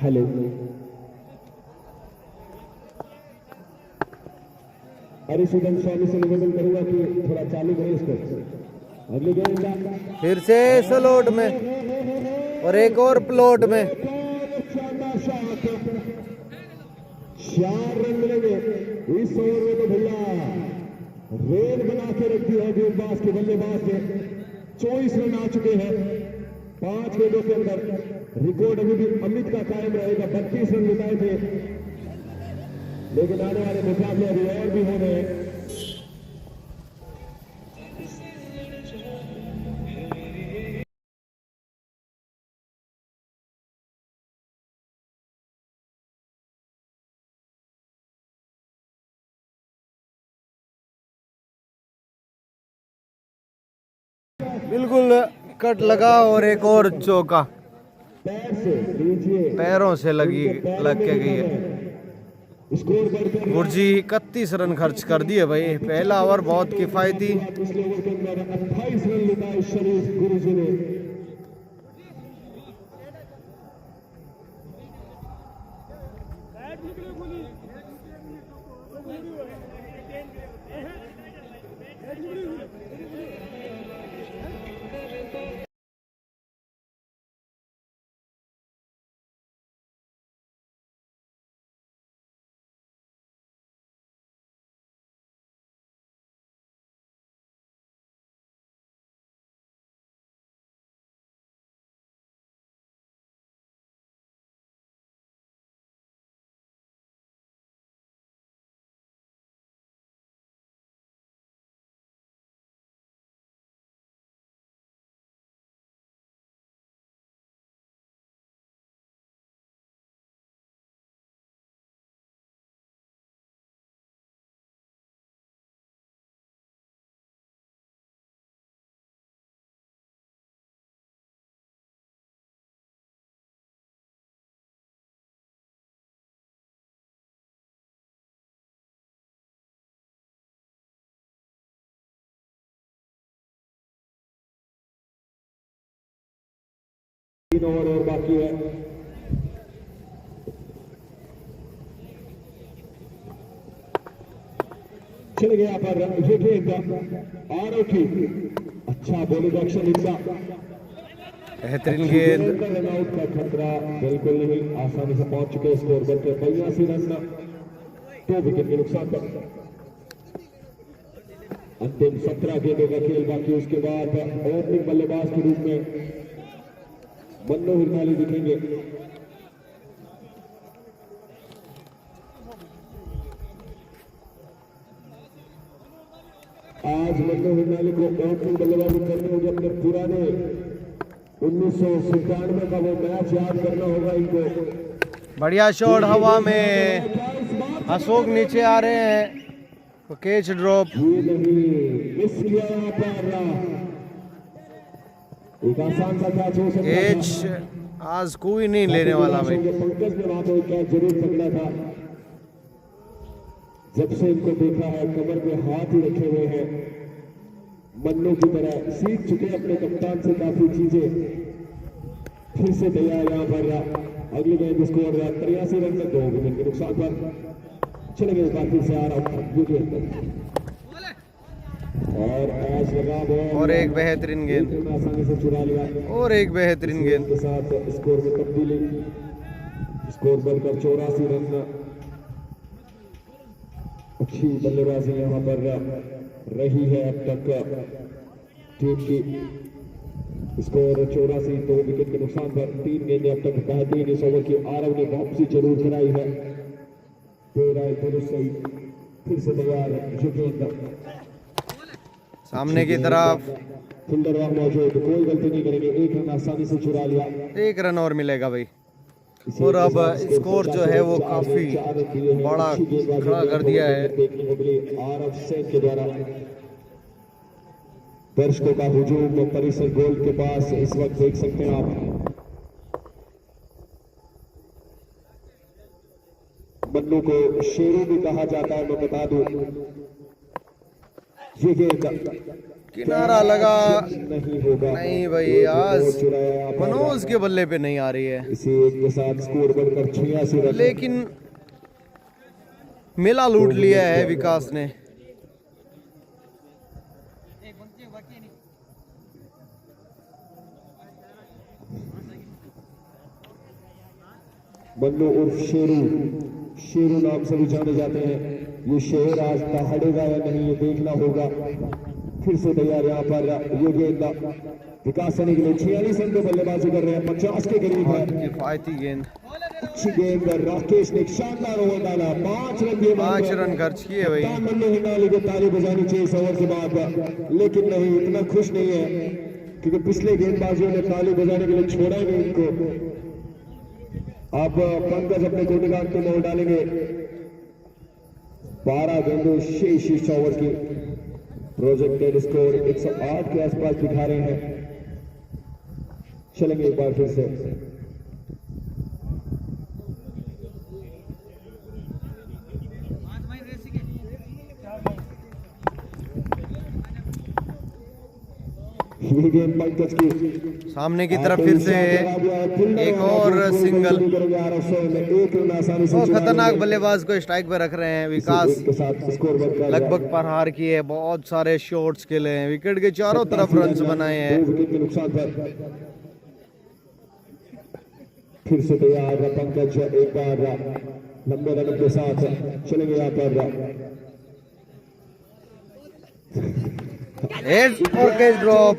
हेलो हरिशुदन स्वामी से निवेदन करूंगा कि थोड़ा चालू करें इसको। अगली गेंद फिर से स्लोट में और एक और प्लॉट में। 4 रन मिलेंगे इस ओवर में तो भैया रेल बना के रख दी है गेंदबाज के बल्लेबाज ने। 24 रन आ चुके हैं 5 गेंदों के अंदर। रिकॉर्ड अभी भी अमित का कायम रहेगा। 32 रन बिताए थे लेकिन आने वाले मुकाबले अभी और भी हो रहे हैं। बिल्कुल कट लगा और एक और चौका पैर से लीजिए, पैरों से लग के गई है। स्कोर बढ़कर गुरुजी 31 रन खर्च कर दिए भाई। पहला ओवर बहुत किफायती। पिछले ओवर के अंदर 28 रन लिखा शरीफ गुरुजी ने। 3 ओवर और बाकी है। चल गया पर ये गेंद आरोही, अच्छा बॉलिंग एक्शन इनका। बेहतरीन गेंद। रनआउट का खतरा बिल्कुल नहीं, आसानी से पहुंच चुके स्कोर पर 82 रन, 2 विकेट के नुकसान पर। अंतिम 17 गेंदों का खेल बाकी, उसके बाद ओपनिंग बल्लेबाज के रूप में मन्नू हिरनाली दिखेंगे। आज मन्नू हिरनाली को ओपनिंग बल्लेबाजी करनी होगी, अपने पुराने 1997 का वो मैच याद करना होगा इनको। बढ़िया शॉट हवा में, अशोक नीचे आ रहे हैं तो कैच ड्रॉप। ये नहीं, मिस किया यहाँ पर, एक आसान सा कैच हो सकता कैच आज कोई नहीं लेने वाला भाई। पंकज ने वहां पर कैच जरूर पकड़ा था। जब से इनको देखा है कमर पे हाथ ही रखे हुए हैं, मन्नू की तरह सीख चुके अपने कप्तान से काफी चीजें। फिर से तैयार यहाँ पर अगली गेंद स्कोर 83 रन में 2 विकेट के नुकसान पर। चलेंगे बाकी से आ रहा हूँ और आज लगा और एक बेहतरीन गेंद, आसानी से चुरा लिया और एक बेहतरीन गेंद के साथ स्कोर में तब्दीली। स्कोर बढ़कर 84 रन। अच्छी बल्लेबाजी यहाँ पर रही है अब तक टीम की। स्कोर 84, 2 विकेट के नुकसान पर। 3 गेंदें अब तक बेहतरीन इस ओवर की। आरव ने वापसी जरूर कराई है, फिर से तैयार है। सामने की तरफ फील्डर वहां मौजूद, कोई गलती नहीं करेंगे। 1 रन आसानी से चुरा लिया। 1 रन और मिलेगा भाई। और अब स्कोर जो है वो काफी बड़ा खड़ा कर दिया है। देखने को मिली आरव सेन के द्वारा। दर्शकों का हुजूम परिसर गोल के पास इस वक्त देख सकते हैं आप। मन्नू को शेरू भी कहा जाता है, मैं बता दूं। ये गेंद किनारा लगा नहीं होगा, नहीं भाई, आज मनोज के बल्ले पे नहीं आ रही है। इसी एक के साथ स्कोर बढ़कर 86 रन। लेकिन मेला लूट लिया है विकास ने। मन्नू उर्फ शेरू, शेरू नाम से भी जाने जाते हैं। ये शेर आज दहाड़ेगा या नहीं ये देखना होगा। फिर से तैयार यहाँ पर ये गेंद विकास सैनी के लिए 46 रन पे बल्लेबाजी कर रहे हैं, 50 के करीब है। किफायती गेंद, अच्छी गेंद, राकेश ने एक शानदार ओवर डाला, 5 रन दिए। 5 रन खर्च किए भाई। मन्नू हिरनाली को ताली बजानी चाहिए इस ओवर के बाद, लेकिन नहीं, इतना खुश नहीं है क्योंकि पिछले गेंदबाजियों ने ताली बजाने के लिए छोड़ा ही नहीं इनको। अब पंकज अपने गोटेगांव के मोड़ डालेंगे। 12 गेंदों शेष इस ओवर की। प्रोजेक्टेड स्कोर 108 के आसपास दिखा रहे हैं। चलेंगे एक बार फिर से। ये गेंद पंकज की सामने की तरफ फिर से एक और सिंगल। बहुत खतरनाक बल्लेबाज को स्ट्राइक पे रख रहे हैं विकास। लगभग प्रहार किए, बहुत सारे शॉट्स खेले हैं, विकेट के चारों तरफ रन्स बनाए हैं। फिर से तैयार पंकज एक बार लंबे रन के साथ चलेंगे यहाँ पर। और कैच ड्रॉप,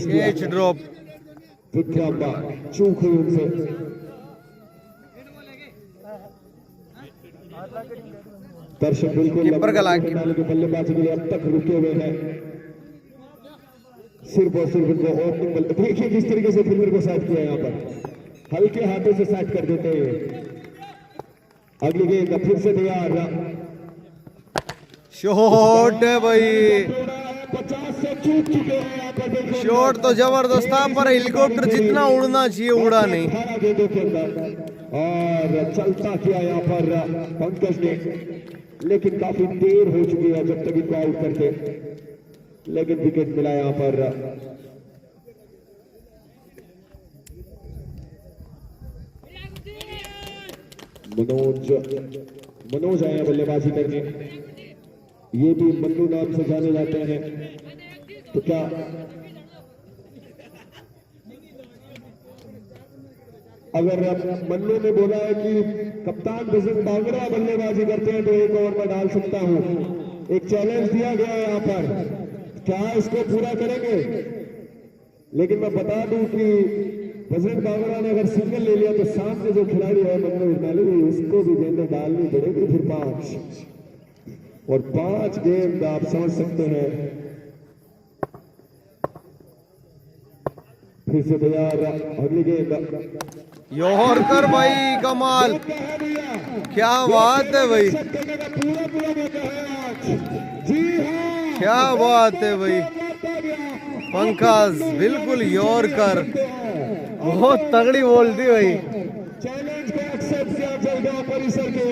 कैच ड्रॉप। चूक हुई उनसे। दर्शक बिल्कुल बल्लेबाजी के लिए अब तक रुके हुए हैं। सिर्फ और सिर्फ उनको ओपनिंग बल्ले, देखिए किस तरीके से फील्डर को सेट किया यहाँ पर, हल्के हाथों से सेट कर देते हैं। अगली गेंद फिर से तैयार। शॉट है भाई, 50 से चूक चुके हैं यहाँ पर। शॉट तो जबरदस्त था पर हेलीकॉप्टर जितना उड़ना चाहिए उड़ा नहीं। और चलता किया यहाँ पर पंकज ने, लेकिन काफी देर हो चुकी है जब तक इनको आउट करते, लेकिन विकेट मिला यहाँ पर। मनोज आए हैं बल्लेबाजी करने, ये भी मन्नू नाम से जाने जाते हैं। तो क्या अगर मन्नू ने बोला है कि कप्तान बजरंग बांगड़ा बल्लेबाजी करते हैं तो एक ओवर में डाल सकता हूं, एक चैलेंज दिया गया है यहाँ पर, क्या इसको पूरा करेंगे? लेकिन मैं बता दूं कि बजरंग बांगड़ा ने अगर सिंगल ले लिया तो सामने जो खिलाड़ी है मन्नू हिरनाली, उसको भी गेंदें डालनी पड़ेगी फिर 5 और 5 गेंद आप समझ सकते हैं। फिर से तैयार अगली गेंद, यॉर्कर भाई कमाल, क्या बात है भाई, पूरा मौका है आज। जी हाँ, क्या बात है भाई, पंकज बिल्कुल यॉर्कर, बहुत तगड़ी बॉल थी भाई। चैलेंज को एक्सेप्ट किया जलगांव परिसर के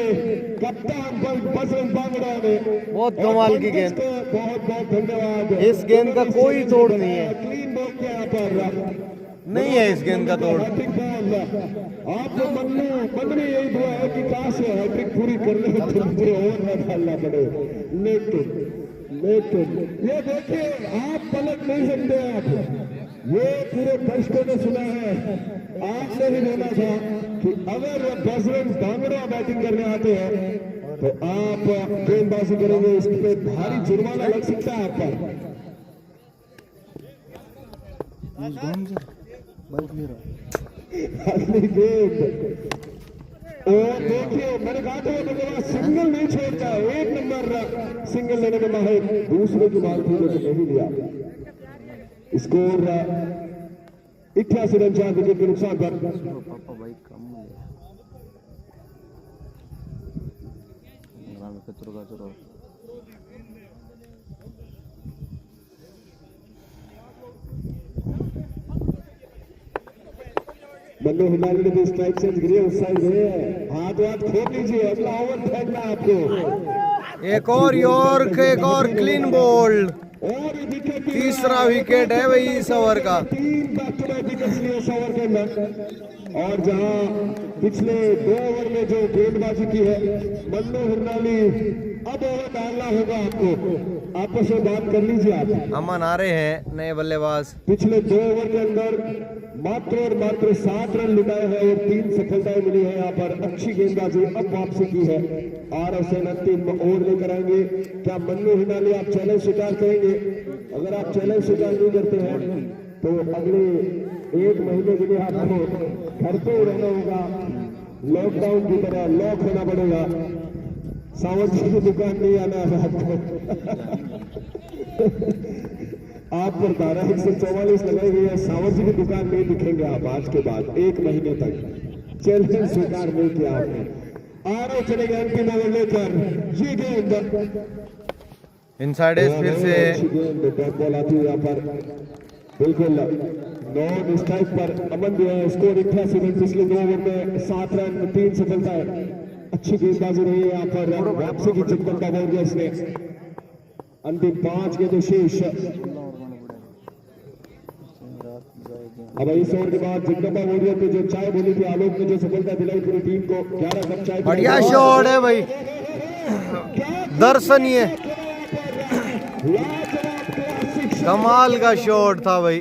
कप्तान बजरंग बांगड़ा ने। बहुत कमाल की गेंद, बहुत बहुत धन्यवाद। इस गेंद का कोई तोड़ नहीं है, क्लीन बॉल के यहाँ पर नहीं है इस गेंद का तोड़। आपको मन में यही दुआ है कि काश हैट्रिक पूरी करने में पूरे ओवर में डालना पड़े, लेकिन ये देखिए आप पलट नहीं सकते। आप ये पूरे दर्शकों ने सुना है, आपने भी बोला था कि अगर बजरंग बांगड़ा बैटिंग करने आते हैं तो आप गेंदबाजी करेंगे, इस पे भारी जुर्माना लग सकता है आप पर। अगली गेंद, और देखिए मैंने कहा था सिंगल नहीं छोड़ता, 1 नंबर सिंगल लेने में माहिर, दूसरे की बात थी लेकिन नहीं लिया। स्कोर 88 रन 4 विकेट के नुकसान पर। मन्नू हिरनाली ने भी स्ट्राइक सेंस गिरी, उस साइड गए, हाथ खोल लीजिए, अगला ओवर फेंकना आपको। एक और यॉर्क, एक और क्लीन बोल्ड, और तीसरा विकेट है भाई इस ओवर का। 3 बैक-टू-बैक विकेट्स लिए इस ओवर के अंदर। और जहां पिछले 2 ओवर में जो गेंदबाजी की है मन्नू हिरनाली, अब ओवर डालना होगा आपको, आपस में बात कर लीजिए आप। अमन आ रहे हैं नए बल्लेबाज। पिछले 2 ओवर के अंदर मात्र और मात्र 7 रन लुटाए हैं और 3 सफलताएं मिली है यहाँ पर। अच्छी गेंदबाजी अब वापसी की है। आरव सेन अंतिम ओवर लेकर आएंगे। क्या मन्नू हिरनाली आप चैलेंज स्वीकार करेंगे? अगर आप चैलेंज स्वीकार नहीं करते हैं तो अगले 1 महीने के लिए आपको घर पे रहना होगा, लॉकडाउन की तरह लॉक होना पड़ेगा, सावर जी की दुकान नहीं आना है आपको। आप पर 144 लगाई गई है, सावर जी की दुकान नहीं दिखेंगे आप आज के बाद 1 महीने तक। चैलेंज स्वीकार नहीं किया आपने। आरव चलेंगे अंतिम ओवर लेकर। ये गेंद इनसाइड एज फिर से बॉल आती है यहाँ पर, बिल्कुल नॉन स्ट्राइक पर अमन जो है। स्कोर 88 रन, पिछले 2 ओवर में 7 रन 3 सफलताएं। अच्छी गेंदबाजी रही है यहाँ पर, वापसी की चिंतन का वॉरियर्स ने। अंतिम 5 गेंदों शेष। अब इस ओवर के बाद जगदम्बा वॉरियर ने जो चाय बोली थी, आलोक ने जो सफलता दिलाई पूरी टीम को, 11 कप चाय। बढ़िया शॉट है भाई, दर्शनीय कमाल का शॉट था भाई।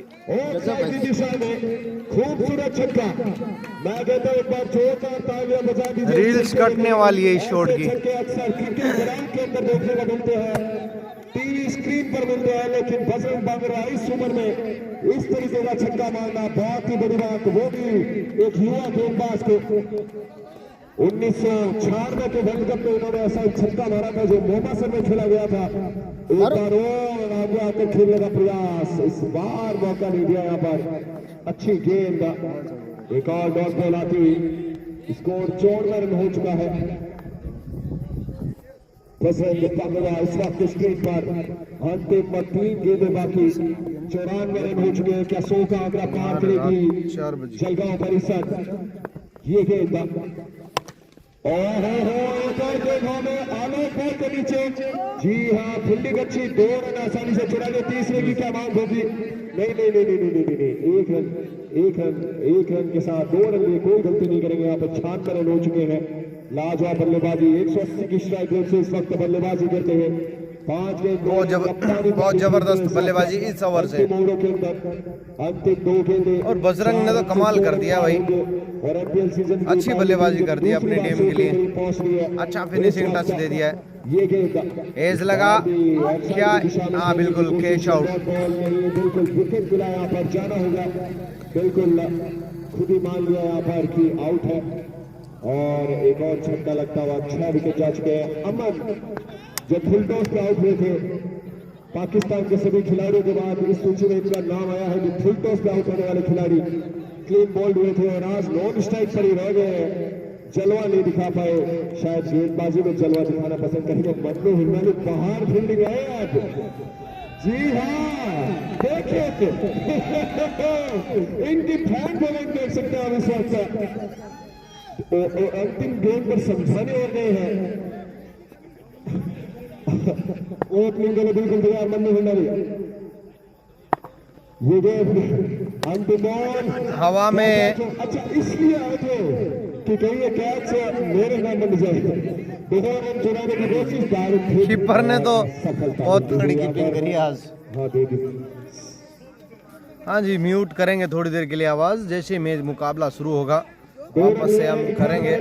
खूबसूरत छक्का। मैं कहता हूं एक बार जोरदार तालियां बजा दीजिए। रील्स कटने वाली है इस शॉट की। अक्सर क्रिकेट ग्राउंड के अंदर देखने को मिलते हैं, टीवी स्क्रीन पर मिलते हैं, लेकिन बजरंग बांगड़ा इस उम्र में इस तरीके का छक्का मारना बहुत ही बड़ी बात, वो भी एक युवा गेंदबाज को। 1996 के वर्ल्ड कप में उन्होंने ऐसा एक छक्का मारा था जो मोमासन में खेला गया था। एक बार और आगे आकर खेलने का प्रयास, इस बार मौका नहीं दिया यहाँ पर। अच्छी गेंद, एक और डॉट बॉल आती हुई। स्कोर 54 रन हो चुका है। बजरंग बांगड़ा इस वक्त स्क्रीन पर अंतिम 3 गेंदें बाकी, 94 रन हो चुके हैं। क्या 100 का आंकड़ा पार करेगी जलगांव परिषद? ये गेंद एक और गेंद में आलोक बॉल के नीचे। जी हाँ, फील्डिंग अच्छी, 2 रन आसानी से चुरा के। तीसरे की क्या मांग होगी? नहीं, 1 रन के साथ 2 रन लिए कोई गलती नहीं करेंगे। यहाँ पर 96 रन हो चुके हैं। लाजवाब बल्लेबाजी, 180 की स्ट्राइक रेट से इस वक्त बल्लेबाजी करते हैं। 5 गेंद बहुत जबरदस्त बल्लेबाजी इस ओवर से। ओवरों के अंदर अंतिम 2 गेंदें और बजरंग ने तो कमाल कर दिया भाई, और IPL सीजन की अच्छी बल्लेबाजी कर दी अपनी टीम के लिए, पहुंच रही है। अच्छा फिनिशिंग टच दे दिया है। ये गेंद एज लगा क्या? हाँ बिल्कुल, कैच आउट। बॉल नहीं है, बिल्कुल विकेट मिला, यहाँ पर जाना होगा, बिल्कुल खुद ही मान लिया यहाँ पर कि आउट है। और एक और छक्का लगता हुआ 6 विकेट जा चुके हैं। अमन जो फुल टॉस पे आउट हुए थे, पाकिस्तान के सभी खिलाड़ियों के बाद इस सूची में इनका नाम आया है कि फुल टॉस पे आउट होने वाले खिलाड़ी क्लीन बोल्ड हुए थे और आज नॉन स्ट्राइक पर ही रह गए, जलवा नहीं दिखा पाए। शायद गेंदबाजी में जलवा दिखाना पसंद करेंगे। मन्नू हिरनानी बाहर फील्डिंग है आज। जी हाँ, देखिए इनकी फैन फॉलोइंग देख सकते हैं हम इस वक्त। अंतिम गेंद पर समझाने और गए हैं। ओपनिंग के लिए बिल्कुल तैयार मन्नू हिरनानी। ये गेंद अंतिम बॉल हवा में अच्छा इसलिए आए थे कि कहीं ये कैच मेरे नाम बन जाए। 2 रन चुराने की कोशिश, डायरेक्ट कीपर ने तो बहुत तगड़ी कीपिंग करी आज। हाँ दे दी। हाँ जी, म्यूट करेंगे थोड़ी देर के लिए आवाज, जैसे ही मैच मुकाबला शुरू होगा वापस से हम करेंगे।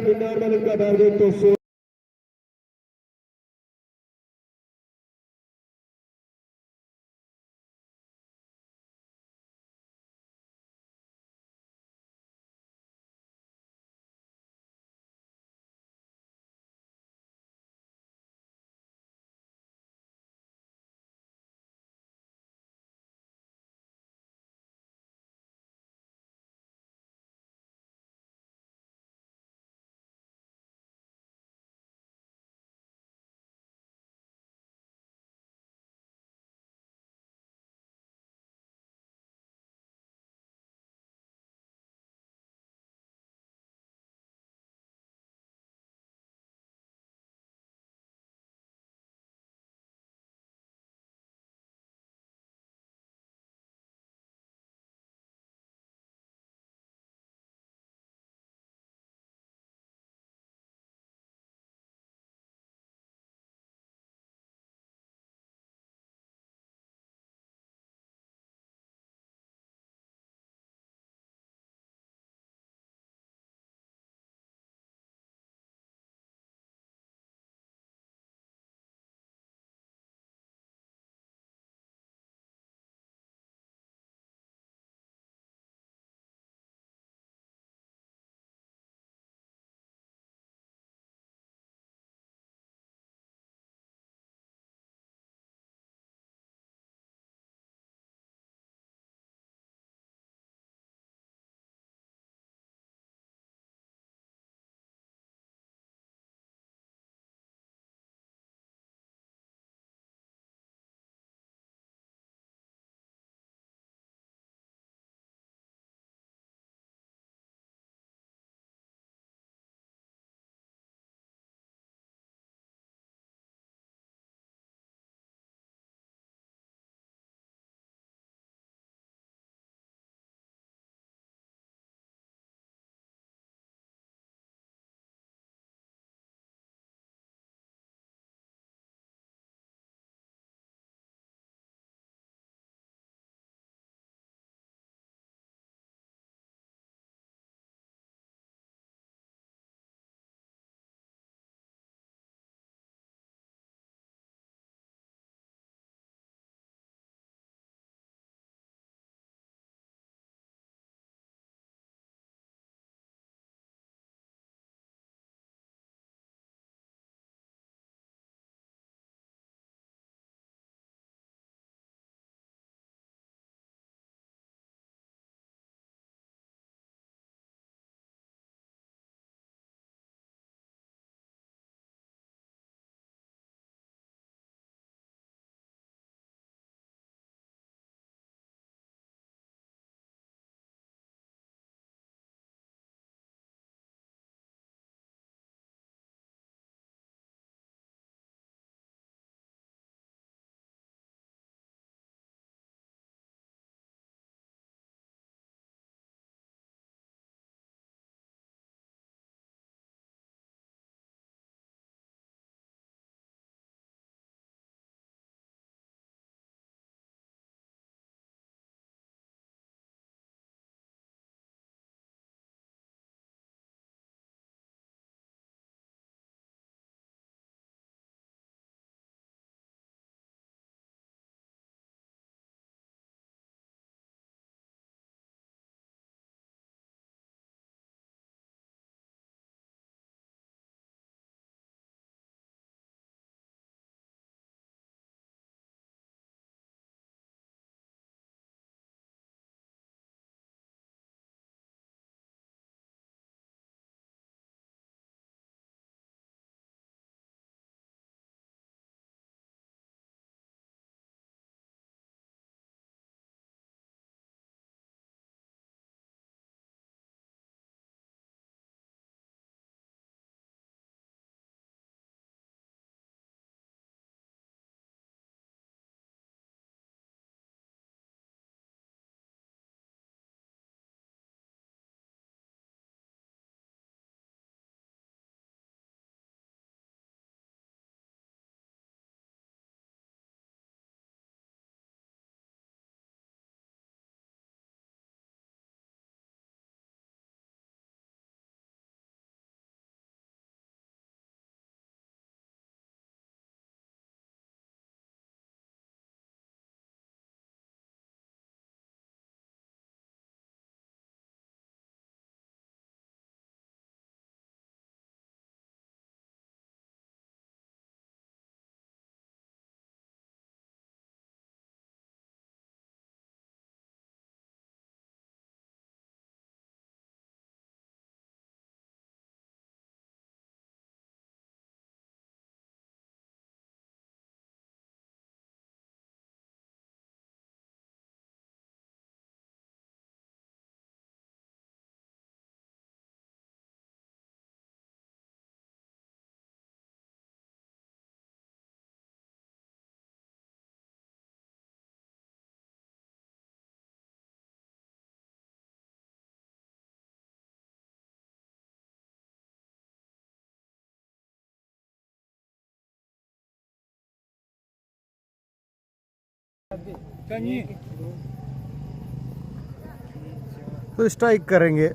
तो स्ट्राइक करेंगे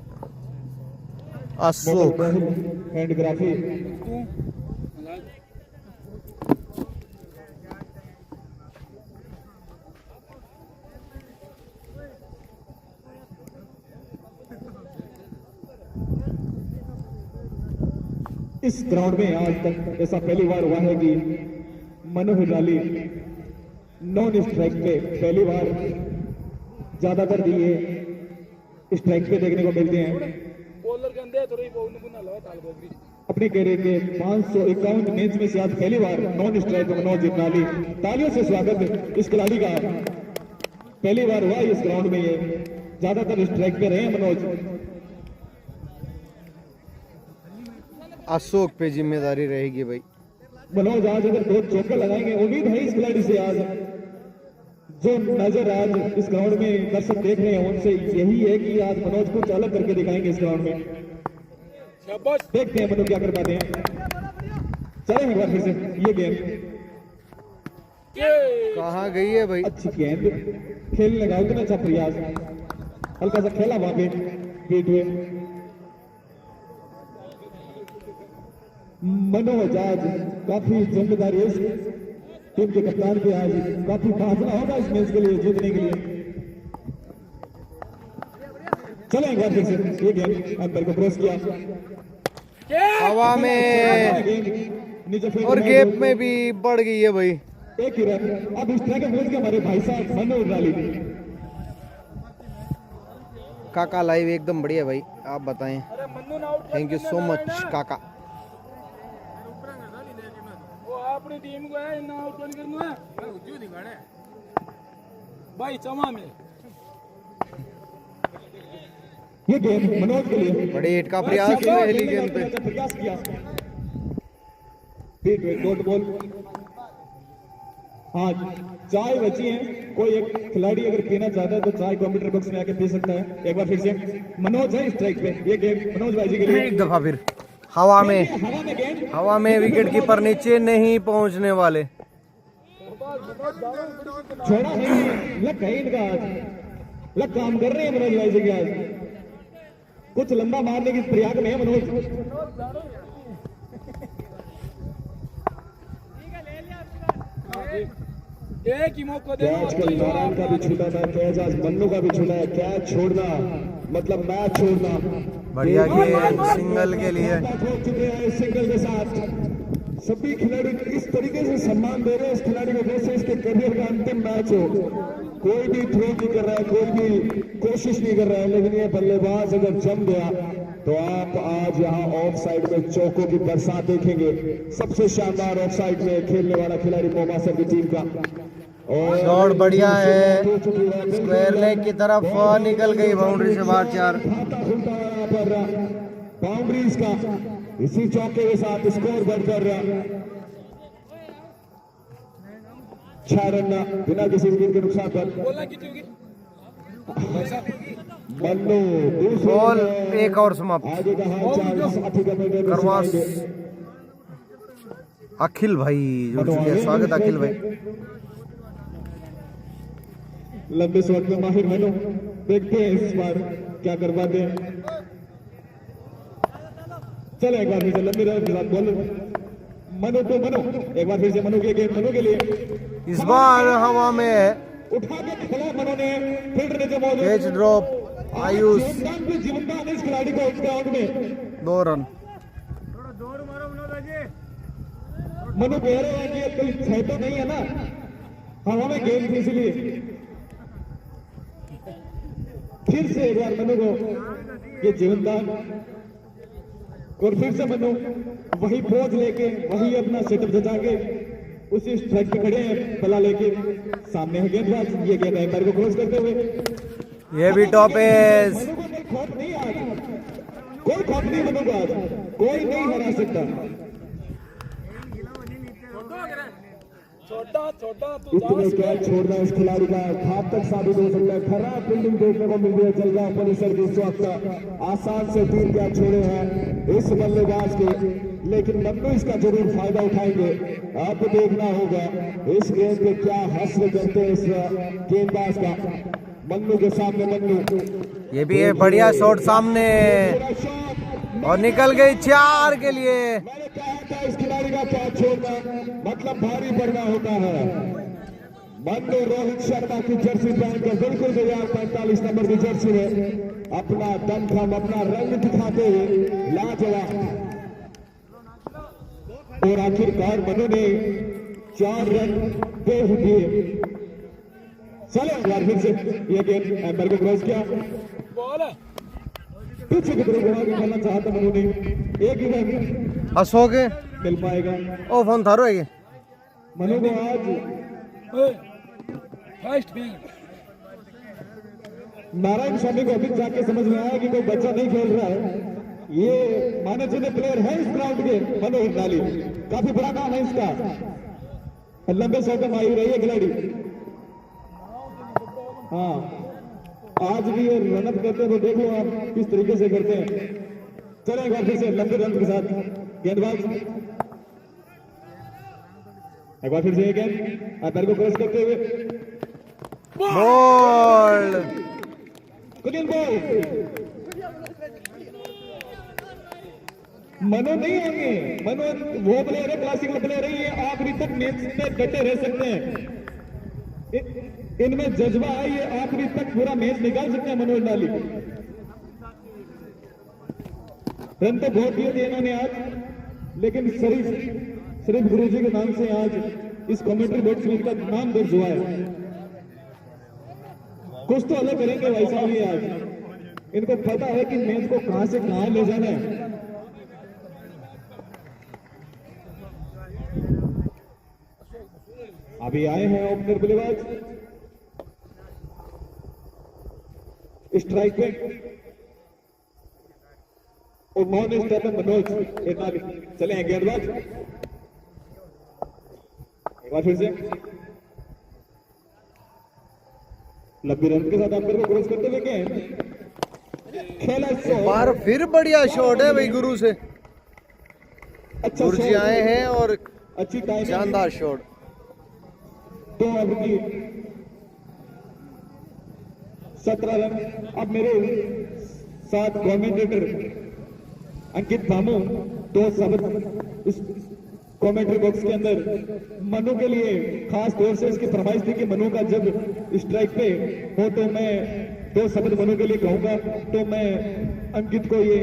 अशोक। हैंडग्राफी इस ग्राउंड में आज तक ऐसा पहली बार हुआ है कि मनोहर लाली नॉन स्ट्राइक पे पहली बार ज्यादातर दिए स्ट्राइक पे देखने को मिलते हैं। अपने कैरियर के 551 मैच में से आज पहली बार नॉन स्ट्राइक पे मनोज लाली, तालियों से स्वागत इस खिलाड़ी का। पहली बार हुआ इस ग्राउंड में, ये ज्यादातर स्ट्राइक पे रहे हैं मनोज। अशोक पे जिम्मेदारी रहेगी भाई। मनोज आज अगर 2 चौके लगाएंगे, उम्मीद है इस खिलाड़ी से। आज जो नजर आज इस ग्राउंड में दर्शक देख रहे हैं उनसे यही है कि आज मनोज कुछ अलग करके दिखाएंगे इस ग्राउंड में। देखते हैं मनोज क्या कर पाते हैं। चले एक बार फिर से ये गेंद कहाँ गई है भाई? अच्छी गेंद खेलने का उतना अच्छा प्रयास, हल्का सा खेला वहां पे पीठ में। मनोज आज काफी जिम्मेदारी है टीम के कप्तान के। आज काफी फासला होगा इस मैच के लिए जीतने के लिए। चले एक बार फिर से ये गेंद अंदर को क्रॉस किया, हवा में नीचे फेंक और गैप में भी बढ़ गई है भाई। एक ही रन। अब इस तरह के मैच के हमारे भाई साहब मनोज लाली। काका लाइव एकदम बढ़िया भाई, आप बताएं। थैंक यू सो मच काका। अपनी टीम को है ना आउट करना है भाई चमा में। ये गेंद मनोज के लिए बड़े हिट का प्रयास पहली गेंद पे। प्रयास किया, फिर डॉट बॉल। हाँ, चाय बची है। कोई एक खिलाड़ी अगर पीना चाहता है तो चाय कंप्यूटर बॉक्स में आके पी सकता है। एक बार फिर से मनोज है स्ट्राइक पे। ये गेंद मनोज भाई जी के लिए एक दफा फिर हवा में, हवा में गेंद, हवा में विकेट कीपर नीचे नहीं पहुंचने वाले। छोड़ा नहीं, लग है इनका आज। लग काम कर रहे हैं मनोज भाई जी के आज। कुछ लंबा मारने की प्रयास में है मनोज। एक ही मौका दे। आजकल नारायण का भी छूटा था कैच, आज मन्नू का भी छूटा है। कैच छोड़ना मतलब मैच छोड़ना। बढ़िया गेंद सिंगल के लिए। छोड़ चुके हैं सिंगल के साथ। सभी खिलाड़ी इस तरीके से सम्मान दे रहे हैं इस खिलाड़ी को जैसे इसके करियर का अंतिम मैच हो। कोई भी थ्रो नहीं कर रहा है, कोई भी कोशिश नहीं कर रहा है, लेकिन ये बल्लेबाज अगर जम गया तो आप आज यहाँ ऑफ साइड में चौकों की बरसात देखेंगे। सबसे शानदार ऑफ साइड में खेलने वाला खिलाड़ी मोमासर की टीम का। और शॉट बढ़िया है, स्क्वायर लेग की तरफ निकल गई, बाउंड्री से बाहर। 4 बाउंड्रीज का इसी चौके के साथ स्कोर बढ़कर 6 रन बिना किसी विकेट के नुकसान पर। मन्नू बॉल एक और समाप्त। आगे का हाल करवास अखिल भाई जुड़ चुके हैं, स्वागत अखिल भाई। लंबे शॉट में माहिर मनु, देखते हैं इस बार क्या कर पाते हैं। चले एक बार फिर से लंबी रन के साथ बॉल मनु तो मनु। एक बार फिर से मनु के गेंद मनु के लिए। इस बार हवा में है, उठा के खेला मनु ने, फील्डर नीचे मौजूद। Catch drop Ayush. जीवनदान इस खिलाड़ी को इस ग्राउंड में 2 रन। मनु कह रहे हैं कि कोई छह तो नहीं है ना, हवा में गेंद थी इसलिए। फिर से एक बार मनु को ये जीवनदान, और फिर से मनु वही पोज लेके, वही अपना सेटअप जचा के उसी स्ट्राइक पे खड़े हैं, बला लेके। सामने है गेंदबाज, ये गेंद एम्पायर को क्रॉस करते हुए। ये भी टॉप एज। मनु को कोई खौफ नहीं आज, कोई खौफ नहीं मनु को आज, कोई नहीं हरा सकता। इतने कैच छोड़ना इस खिलाड़ी का घातक साबित हो सकता है। खराब फील्डिंग देखने को मिल रही है। चल रहा परिसर के इस वक्त आसान से 3 कैच छोड़े हैं इस बल्लेबाज के। लेकिन मन्नू इसका जरूर फायदा उठाएंगे। आपको देखना होगा इस गेंद पे क्या हस्र करते हैं इस गेंदबाज का। मन्नू के सामने मन्नू, ये भी है बढ़िया शॉट सामने और निकल गई 4 के लिए। मैंने कहा था इस खिलाड़ी का कैच छोड़ना मतलब भारी पड़ना होता है। मन्नू रोहित शर्मा की जर्सी पहनकर बिल्कुल तैयार 45 नंबर की जर्सी में अपना दमखम अपना रंग दिखाते हुए लाजवाब। और आखिरकार मन्नू ने 4 रन दे दिए। चलो यार फिर से ये गेंद एम्पायर को क्रॉस किया, पीछे की तरफ घुमा के खेलना चाहता मनु ने। एक ही रन हंसो के मिल पाएगा। ओ फोन थारो है ये मनु को आज नारायण स्वामी को अभी जाके समझ में आया कि कोई बच्चा नहीं खेल रहा है, ये माने चुने प्लेयर है इस ग्राउंड के। मनु हिरनाली काफी बड़ा काम है इसका, लंबे शॉट में आई रही है खिलाड़ी। हाँ आज भी ये रनअप करते हैं तो देख लो आप किस तरीके से करते हैं। चले एक बार फिर से लंबे रन के साथ गेंदबाज, एक बार फिर से गेंद एम्पायर को क्रॉस करते हुए बॉल कुछ बॉल। मनो नहीं होंगे, मनो वो प्लेयर है, क्लासिकल प्लेयर है, ये आखिरी तक मैच में डटे रह सकते हैं। इनमें जज्बा है, ये आखिरी तक पूरा मैच निकाल सकते हैं। मनोज डाली रन तो बहुत दिए थे इन्होंने आज, लेकिन सिर्फ गुरुजी के नाम से आज इस कमेंट्री बैट्समैन का नाम दर्ज हुआ है। कुछ तो अलग करेंगे भाई साहब ये आज, इनको पता है कि मैच को कहां से कहां ले जाना है। अभी आए हैं ओपनर बल्लेबाज स्ट्राइक पे और मोहन स्टेप में मनोज हिरनाली। चले हैं गेंदबाज, एक बार फिर से लंबी रन के साथ अंदर को क्रॉस करते हुए गेंद खेला। बार फिर बढ़िया शॉट है भाई गुरु से। अच्छा गुरुजी आए हैं और अच्छी टाइम, शानदार शॉट। तो अब की 17 रन। अब मेरे साथ कमेंटेटर अंकित भामू तो सब इस कमेंट्री बॉक्स के अंदर मनु के लिए खास तौर से इसकी फरमाइश थी कि मनु का जब स्ट्राइक पे हो तो मैं 2 शब्द मनु के लिए कहूंगा, तो मैं अंकित को ये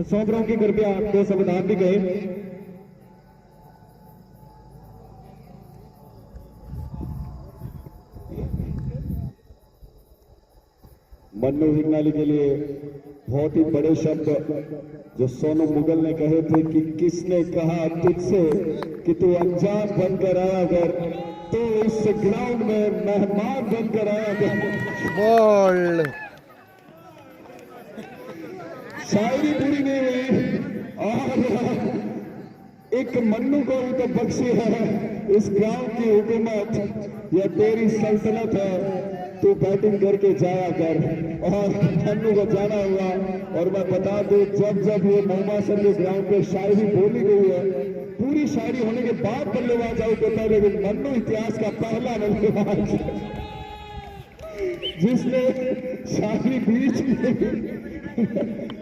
सौंप रहा हूं कि कृपया 2 शब्द आप भी कहे। मन्नू हिरनाली के लिए बहुत ही बड़े शब्द जो सोनू मुगल ने कहे थे कि किसने कहा तुझसे कि तू अनजान बनकर आया कर, तो इस ग्राउंड में मेहमान बनकर आया कर। बॉल शायरी पूरी नहीं हुई और एक मन्नू को भी तो बख्शी है इस गांव की हुकूमत, यह तेरी सल्तनत है, तू बैटिंग करके जाया कर। और मन्नू को जाना हुआ। और मैं बता दूं जब जब ये मोहम्मद के ग्राउंड पे शायरी बोली गई है, पूरी शायरी होने के बाद बल्लेबाज आउट होता है, लेकिन मन्नू इतिहास का पहला बल्लेबाज जिसने शायरी बीच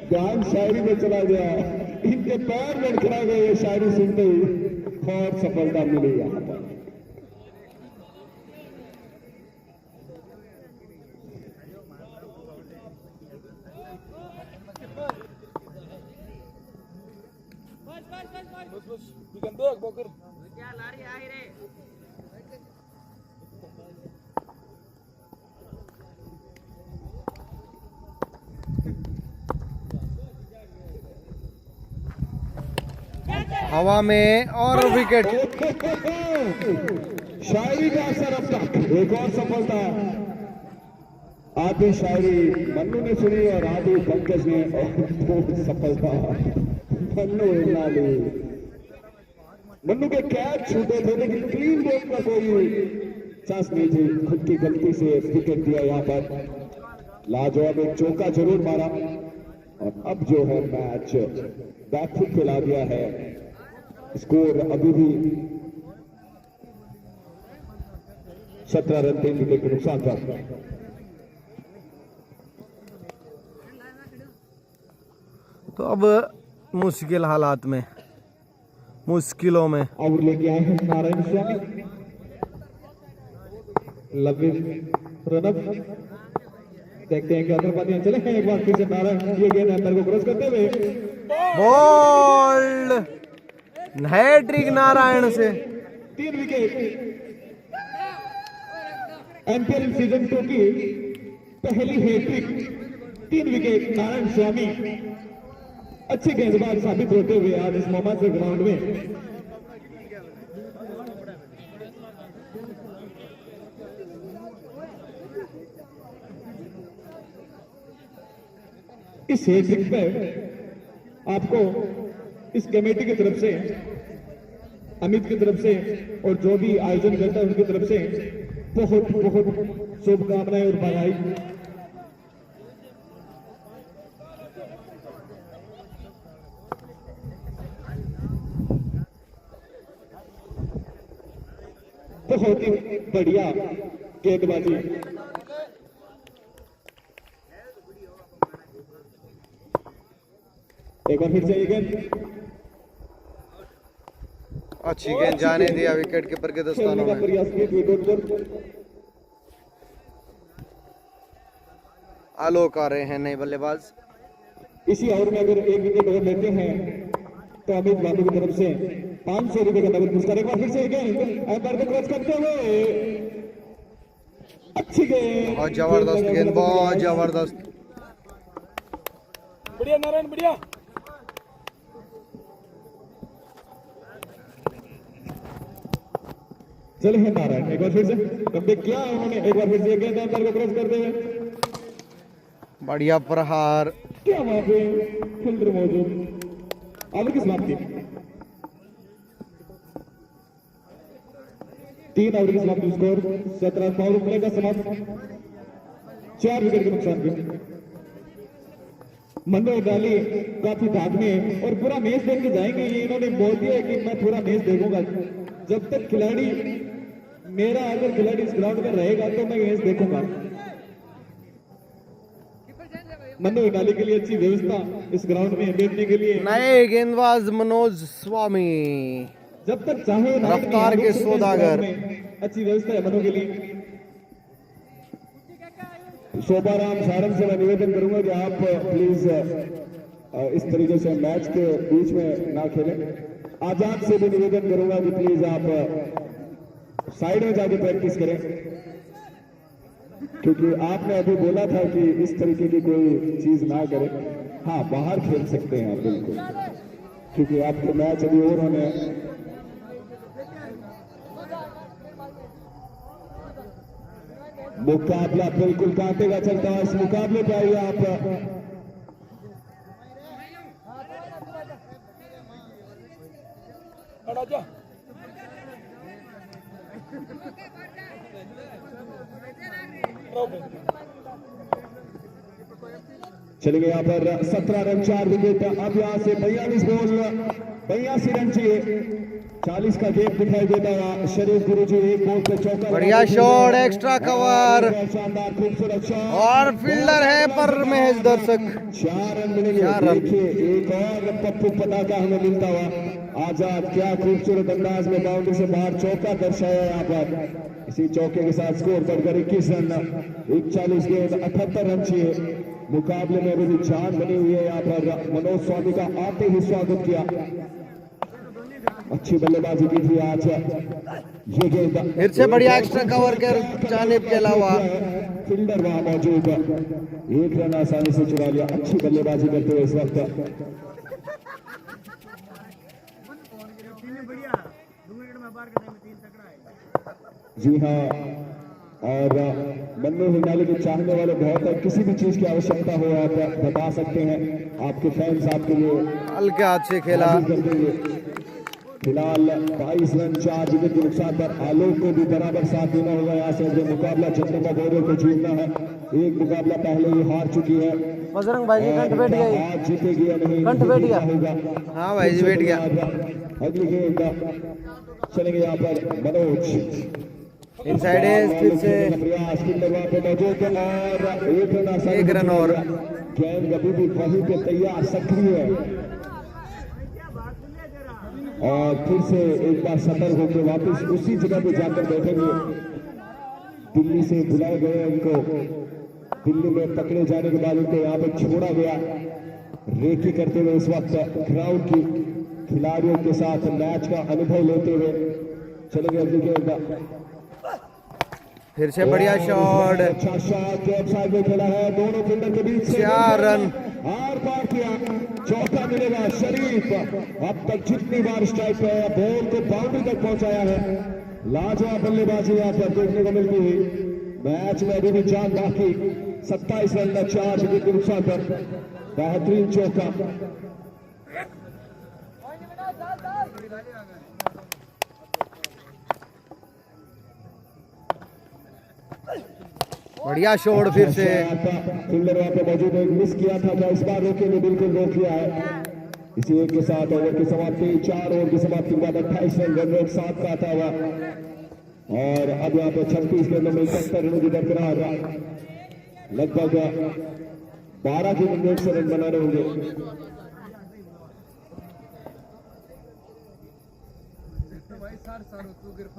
ध्यान शायरी में चला गया, इनके पैर में खड़ा गए ये शायरी सुनते ही बहुत सफलता मिली यहाँ पर। हवा में और विकेट। शायरी का असर अब तक एक और सफलता, आधी शायरी मन्नू ने सुनी और आधी पंकज ने, और सफलता मन्नू हिरनाली। मन्नू के कैच छूटे थे लेकिन क्लीन बॉल का कोई चांस नहीं थी, खुद की गलती से विकेट दिया यहाँ पर। लाजवाब एक चौका जरूर मारा और अब जो है मैच बैकफुट फैला दिया है। स्कोर अभी भी 17 रन 3 विकेट के नुकसान पर। तो अब मुश्किल हालात में, मुश्किलों में आउट लेके आए हैं नारायण स्वामी। लविंग रनअप, देखते हैं कि अगर बातें चले हैं। एक बार फिर से नारायण ये गेंद अंदर को क्रॉस करते हुए बोल्ड हैट्रिक नारायण से। 3 विकेट। एमपीएल सीजन 2 की पहली हैट्रिक, 3 विकेट नारायण स्वामी अच्छे गेंदबाज साबित होते हुए आज इस मोहम्मद से ग्राउंड में। इस हैट्रिक पर आपको इस कमेटी की तरफ से, अमित की तरफ से और जो भी आयोजन करता है उनकी तरफ से बहुत बहुत शुभकामनाएं और बधाई। बहुत ही बढ़िया गेंदबाजी। एक बार फिर से ये गेंद, अच्छी गेंद जाने दिया विकेट कीपर के दस्तानों में। प्रयास किया विकेट पर। आलोक आ रहे हैं नए बल्लेबाज। इसी ओवर में अगर एक विकेट और लेते हैं तो अमित बाबू की तरफ से 500 रुपए का नगद पुरस्कार। एक बार फिर से गेंद एम्पायर को क्रॉस करते हुए अच्छी गेंद, बहुत जबरदस्त गेंद, बहुत जबरदस्त। बढ़िया नारायण, बढ़िया। चले हैं नारायण, एक बार फिर से कमबैक किया उन्होंने। एक बार फिर से गेंद एम्पायर को क्रॉस करते हुए बढ़िया प्रहार। क्या वहां पे फील्डर मौजूद। ओवर की समाप्ति, 3 ओवर की समाप्ति। स्कोर 17 पावर प्ले का समाप्त, 4 विकेट के नुकसान पे। मन्नू डाली काफी भागने और पूरा मैच देख के जाएंगे। ये इन्होंने बोल दिया है कि मैं पूरा मैच देखूंगा। जब तक खिलाड़ी, मेरा अगर खिलाड़ी इस ग्राउंड में रहेगा तो मैं मैच देखूंगा। मन्नू डाली के लिए अच्छी व्यवस्था इस ग्राउंड में बैठने के लिए। नए गेंदबाज मनोज स्वामी, जब तक चाहे रफ्तार के सौदागर। अच्छी व्यवस्था है मनु के लिए। शोभाराम सारंग से मैं निवेदन करूंगा कि आप प्लीज इस तरीके से मैच के बीच में ना खेलें। आजाद से भी निवेदन करूंगा कि प्लीज आप साइड में जाके प्रैक्टिस करें, क्योंकि आपने अभी बोला था कि इस तरीके की कोई चीज ना करें। हाँ, बाहर खेल सकते हैं आप बिल्कुल, क्योंकि आपके मैच अभी और होने हैं। मुकाबला बिल्कुल कांटे का चलता है। इस मुकाबले पे आइए आप। जा चलेंगे यहाँ पर 17 रन 4 विकेट। अब यहाँ से 42 बॉल 82 रन चाहिए। 40 का गेप दिखाई देता है। शरीफ गुरुजी एक बॉल पे चौका, बढ़िया शॉट, एक्स्ट्रा कवर शानदार खूबसूरत शॉट और फील्डर है पर महज दर्शक। 4 रन मिलेंगे। देखिए एक और पप्पू पटाखा हमें मिलता हुआ। आजाद क्या खूबसूरत अंदाज में बाउंड्री से बाहर चौका दर्शाया यहाँ पर। इसी चौके के साथ स्कोर बढ़कर 21 रन। 41 गेंद 78 रन चाहिए। मुकाबले में अभी भी जान बनी हुई है यहाँ पर। मनोज स्वामी का आते ही स्वागत किया। अच्छी बल्लेबाजी की थी आज। ये गेंद फिर से बढ़िया एक्स्ट्रा कवर कर जानिब के अलावा फील्डर वहां मौजूद, 1 रन आसानी से चुरा लिया। अच्छी बल्लेबाजी करते हुए इस वक्त। जी हाँ, और मन्नू हिंडाली के चाहने वाले बहुत है। किसी भी चीज की आवश्यकता हो आप बता सकते हैं। आपके फैंस आपके लिए हल्के हाथ से खेला। फिलहाल 22 रन 4 विकेट के नुकसान पर आलोक को भी बराबर साथ देना होगा। यहाँ से मुकाबला चंद्रमा गौरव को जीतना है। एक मुकाबला पहले ही हार चुकी है। बजरंग भाई की कंठ बैठ गई, आज जीतेगी या नहीं, कंठ बैठ गया। होगा। हाँ भाई जी बैठ गया। अगली गेंद चलेंगे यहाँ पर मनोज, इनसाइड है फिर से प्रयास की वहाँ पे मौजूद और एक रन और। गेंद अभी भी वहीं पे तैयार सक्रिय है और फिर से एक बार सतर्क होकर वापस उसी जगह पे जाकर बैठेंगे। दिल्ली से बुलाए गए उनको, दिल्ली में पकड़े जाने के बाद उनको यहाँ पे छोड़ा गया। रेकी करते हुए इस वक्त ग्राउंड की खिलाड़ियों के साथ मैच का अनुभव लेते हुए चलेंगे अगली गेंद। फिर से बढ़िया शॉट, अच्छा शॉट साइड में खेला है, दोनों फील्डर के बीच 4 रन। आर पार किया, चौका मिलेगा शरीफ। अब तक जितनी बार स्ट्राइक पे है, बॉल को बाउंड्री तक पहुंचाया है। लाजवाब बल्लेबाजी यहाँ पर देखने को मिलती हुई। मैच में अभी भी जान बाकी, 27 रन का 4 विकेट के नुकसान पर बेहतरीन चौका। बढ़िया शॉट फिर से। फील्डर वहां पे मौजूद है, मिस किया था, क्या इस बार रोके ने बिल्कुल रोक लिया है। इसी एक के साथ ओवर की समाप्ति, 4 ओवर की समाप्ति के बाद 28 रन रेट 7 का आता हुआ और अब यहाँ पे 36 के अंदर 71 रनों की बरकरार, लगभग 12 के रन से रन बनाने होंगे।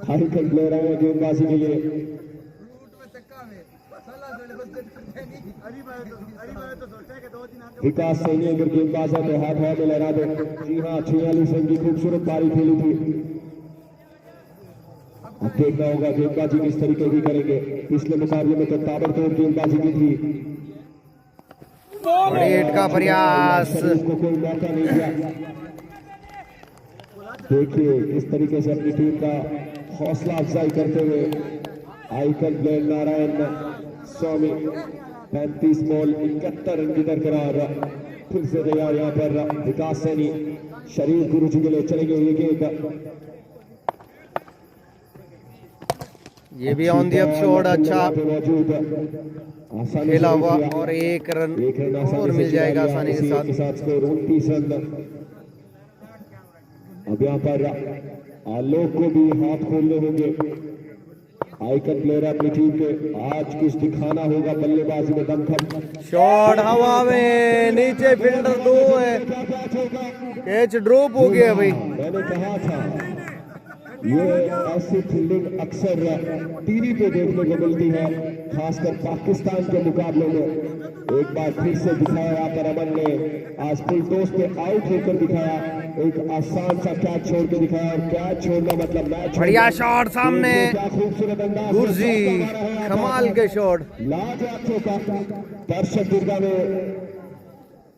हाई कट ले रहे हैं गेंदबाजी के लिए। विकास सैनी अगर गेंदबाज है तो हाथ हाथ में लहरा दो। जी हाँ, 46 रन की खूबसूरत पारी खेली थी। अब देखना होगा गेंदबाजी किस तरीके की करेंगे। पिछले मुकाबले में तो ताबड़तोड़ गेंदबाजी की थी, हिट का प्रयास, को कोई मौका नहीं दिया। देखिए किस तरीके से अपनी टीम का हौसला अफजाई करते हुए आइकन प्लेयर नारायण स्वामी 35 बॉल 71 रन की दरकरार। फिर से तैयार यहाँ पर विकास सैनी, शरीफ गुरुजी के लिए चलेंगे ये गेंद। ये भी ऑन दी अप शॉट, अच्छा मौजूद खेला हुआ और 1 रन और मिल जाएगा आसानी के साथ। Score 29 run. अब यहाँ पर आलोक को भी हाथ खोलने होंगे। आइकन प्लेयर अपनी टीम के, आज कुछ दिखाना होगा बल्लेबाजी में दमखम। शॉट हवा में, नीचे फील्डर 2 है, कैच ड्रॉप हो गया भाई। मैंने कहा था ये ऐसी फील्डिंग अक्सर टीवी पे देखने को मिलती है, खासकर पाकिस्तान के मुकाबले में। एक बार फिर से दिखाया यहाँ पर अमन ने, आज फुल टॉस पे आउट होकर दिखाया, एक आसान सा कैच छोड़ के दिखाया। और कैच छोड़ना मतलब मैच। बढ़िया शॉट सामने, क्या खूबसूरत अंदाज, गुरजी कमाल के शॉट। लाजवाब चौका। दर्शक दुर्गा में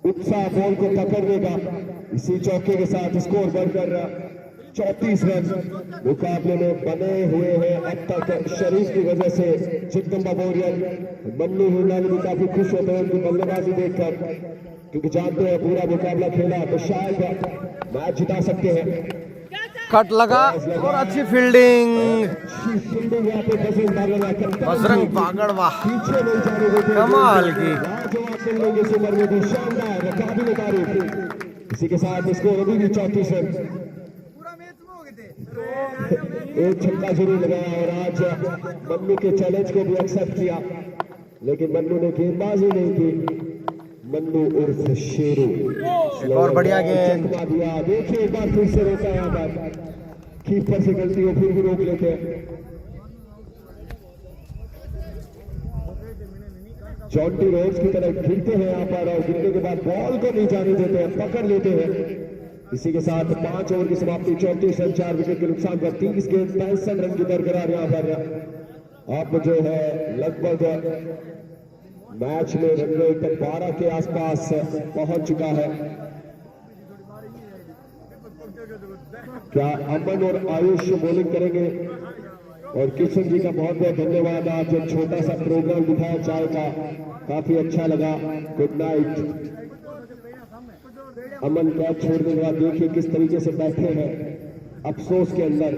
उत्साह बॉल को पकड़ने का। इसी चौके के साथ स्कोर बढ़कर 34 रन मुकाबले में बने हुए हैं अब तक। शरीफ की वजह से जगदम्बा बोरियन, मन्नू हिंडाली भी काफी खुश होते हैं उनकी बल्लेबाजी देखकर, क्योंकि जानते हैं पूरा मुकाबला खेला तो शायद मैच जिता सकते हैं। कट लगा और अच्छी फील्डिंग, यहाँ पे बजरंग पागड़, वाह पीछे नहीं जाने देते, कमाल की। शानदार, काबिल तारीफ। इसी के साथ स्कोर अभी भी 34 रन। एक छक्का जरूर लगाया और आज मन्नू के चैलेंज को भी एक्सेप्ट किया, लेकिन मन्नू ने गेंदबाजी नहीं की। मन्नू उर्फ शेरू और बढ़िया गेंद दिया। देखिए एक बार फिर से रोका, यहाँ पर कीपर से गलती हो फिर भी रोक लेते हैं। जॉन्टी रोड्स की तरह गिरते हैं यहाँ पर और गिरने के बाद बॉल को नहीं जाने देते हैं, पकड़ लेते हैं। इसी के साथ 5 ओवर की समाप्ति, 34 रन 4 विकेट के नुकसान पर 30 गेंद 65 रन की दरकरार यहाँ पर। अब जो है लगभग मैच में रन रेट 12 के आसपास पहुंच चुका है। क्या अमन और आयुष बॉलिंग करेंगे? और किशन जी का बहुत बहुत धन्यवाद, आप जो छोटा सा प्रोग्राम दिखाया चाय का, काफी अच्छा लगा। Good night. अमन कैच छोड़ने के बाद देखिए किस तरीके से बैठे हैं अफसोस के अंदर।